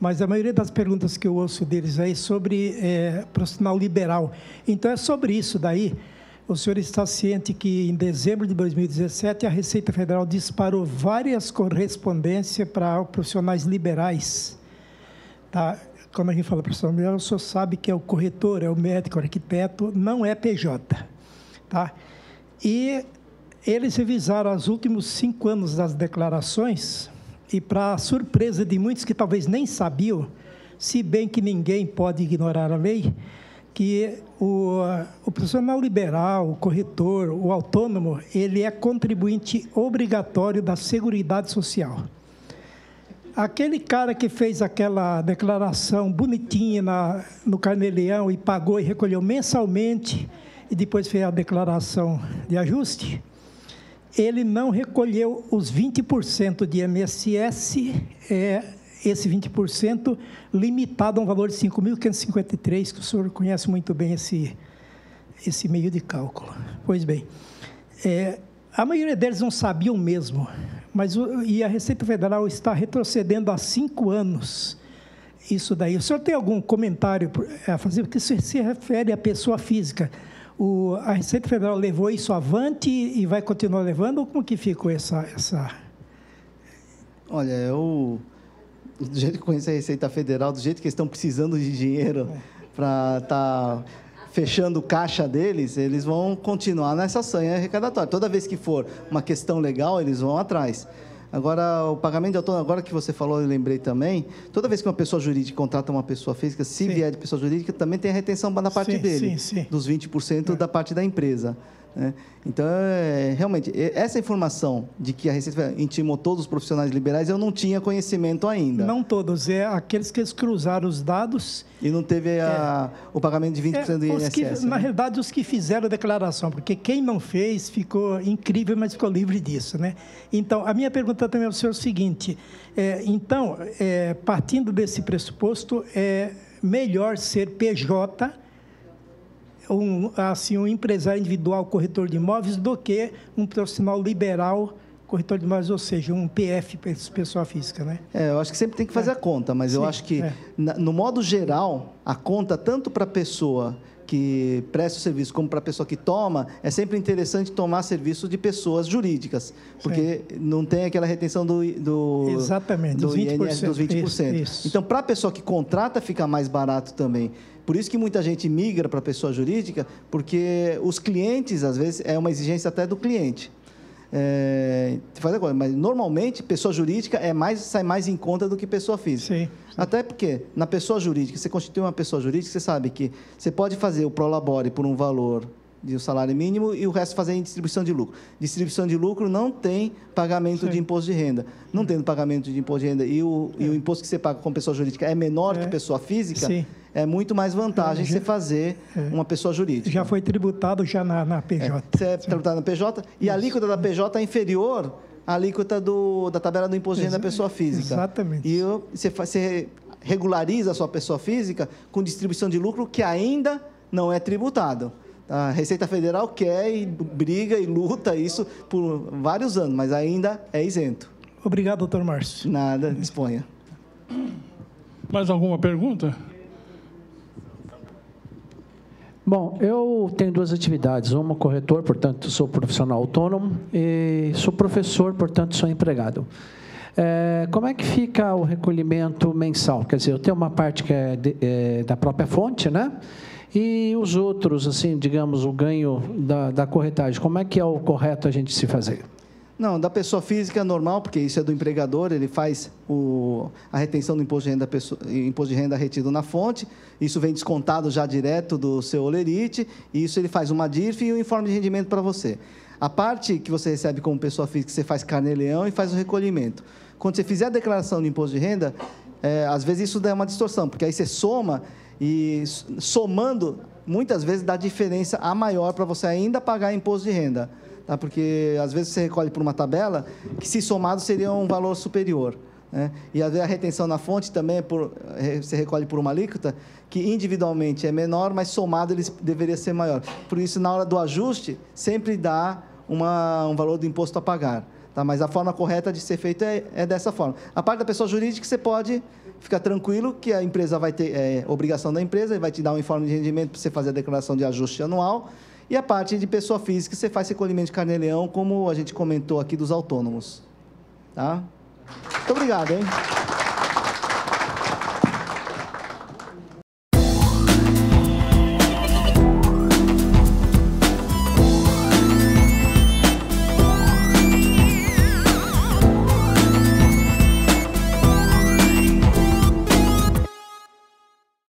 Mas a maioria das perguntas que eu ouço deles aí é sobre profissional liberal. Então, é sobre isso daí. O senhor está ciente que, em dezembro de 2017, a Receita Federal disparou várias correspondências para profissionais liberais. Tá? Quando a gente fala profissional liberal, o senhor sabe que é o corretor, é o médico, o arquiteto, não é PJ. Tá? E eles revisaram os últimos 5 anos das declarações e, para surpresa de muitos que talvez nem sabiam, se bem que ninguém pode ignorar a lei, que o profissional liberal, o corretor, o autônomo, ele é contribuinte obrigatório da Seguridade Social. Aquele cara que fez aquela declaração bonitinha no Carnê-Leão e pagou e recolheu mensalmente e depois fez a declaração de ajuste, ele não recolheu os 20% de INSS, esse 20% limitado a um valor de 5.553, que o senhor conhece muito bem esse meio de cálculo. Pois bem, a maioria deles não sabiam mesmo, e a Receita Federal está retrocedendo há 5 anos isso daí. O senhor tem algum comentário a fazer? Porque isso se refere à pessoa física. A Receita Federal levou isso avante e vai continuar levando, ou como que ficou essa... Olha, do jeito que conheço a Receita Federal, do jeito que eles estão precisando de dinheiro para estar fechando o caixa deles, eles vão continuar nessa sanha arrecadatória. Toda vez que for uma questão legal, eles vão atrás. Agora, o pagamento de autônomo, agora que você falou, eu lembrei também, toda vez que uma pessoa jurídica contrata uma pessoa física, se vier de pessoa jurídica, também tem a retenção da parte dele, dos 20% da parte da empresa. Né? Então, realmente, essa informação de que a Receita intimou todos os profissionais liberais, eu não tinha conhecimento ainda. Não todos, aqueles que eles cruzaram os dados... E não teve o pagamento de 20% do INSS. Na realidade, os que fizeram a declaração, porque quem não fez ficou incrível, mas ficou livre disso. Né? Então, a minha pergunta também é o senhor seguinte, partindo desse pressuposto, é melhor ser PJ... um empresário individual corretor de imóveis do que um profissional liberal corretor de imóveis, ou seja, um PF, pessoa física, né? Eu acho que sempre tem que fazer a conta, mas eu acho que, no modo geral, a conta, tanto para a pessoa que presta o serviço como para a pessoa que toma, é sempre interessante tomar serviço de pessoas jurídicas, porque não tem aquela retenção exatamente, dos 20%. Isso. Então, para a pessoa que contrata, fica mais barato também. Por isso que muita gente migra para a pessoa jurídica, porque os clientes, às vezes, é uma exigência até do cliente. Mas normalmente pessoa jurídica sai mais em conta do que pessoa física. Sim. Até porque na pessoa jurídica, você constitui uma pessoa jurídica, você sabe que você pode fazer o prolabore por um valor de um salário mínimo e o resto fazer em distribuição de lucro. Distribuição de lucro não tem pagamento de imposto de renda. Não tendo pagamento de imposto de renda e o imposto que você paga com pessoa jurídica é menor que pessoa física, é muito mais vantagem você fazer uma pessoa jurídica. Já foi tributado na PJ. Você é tributado na PJ e a alíquota da PJ é inferior à alíquota da tabela do imposto de renda da pessoa física. Exatamente. E você regulariza a sua pessoa física com distribuição de lucro que ainda não é tributado. A Receita Federal quer e briga e luta isso por vários anos, mas ainda é isento. Obrigado, doutor Márcio. Nada, disponha. Mais alguma pergunta? Bom, eu tenho 2 atividades. Uma, corretor, portanto, sou profissional autônomo, e sou professor, portanto, sou empregado. Como é que fica o recolhimento mensal? Quer dizer, eu tenho uma parte que é da própria fonte, né? E os outros, assim, digamos, o ganho da corretagem, como é que é o correto a gente se fazer? Não, da pessoa física é normal, porque isso é do empregador, ele faz a retenção do imposto de renda retido na fonte, isso vem descontado já direto do seu olerite, e isso ele faz uma DIRF e um informe de rendimento para você. A parte que você recebe como pessoa física, você faz Carnê-Leão e faz o recolhimento. Quando você fizer a declaração de imposto de renda, às vezes isso dá uma distorção, porque aí você soma, e somando muitas vezes dá diferença a maior para você ainda pagar imposto de renda. Tá? Porque, às vezes, você recolhe por uma tabela que, se somado, seria um valor superior. Né? E, às vezes, a retenção na fonte também, você recolhe por uma alíquota, que individualmente é menor, mas somado ele deveria ser maior. Por isso, na hora do ajuste, sempre dá um valor do imposto a pagar. Tá? Mas a forma correta de ser feito é dessa forma. A parte da pessoa jurídica, você pode ficar tranquilo que a empresa vai ter obrigação da empresa, e vai te dar um informe de rendimento para você fazer a declaração de ajuste anual. E a parte de pessoa física, você faz recolhimento de carnê-leão, como a gente comentou aqui dos autônomos. Tá? Muito obrigado, hein?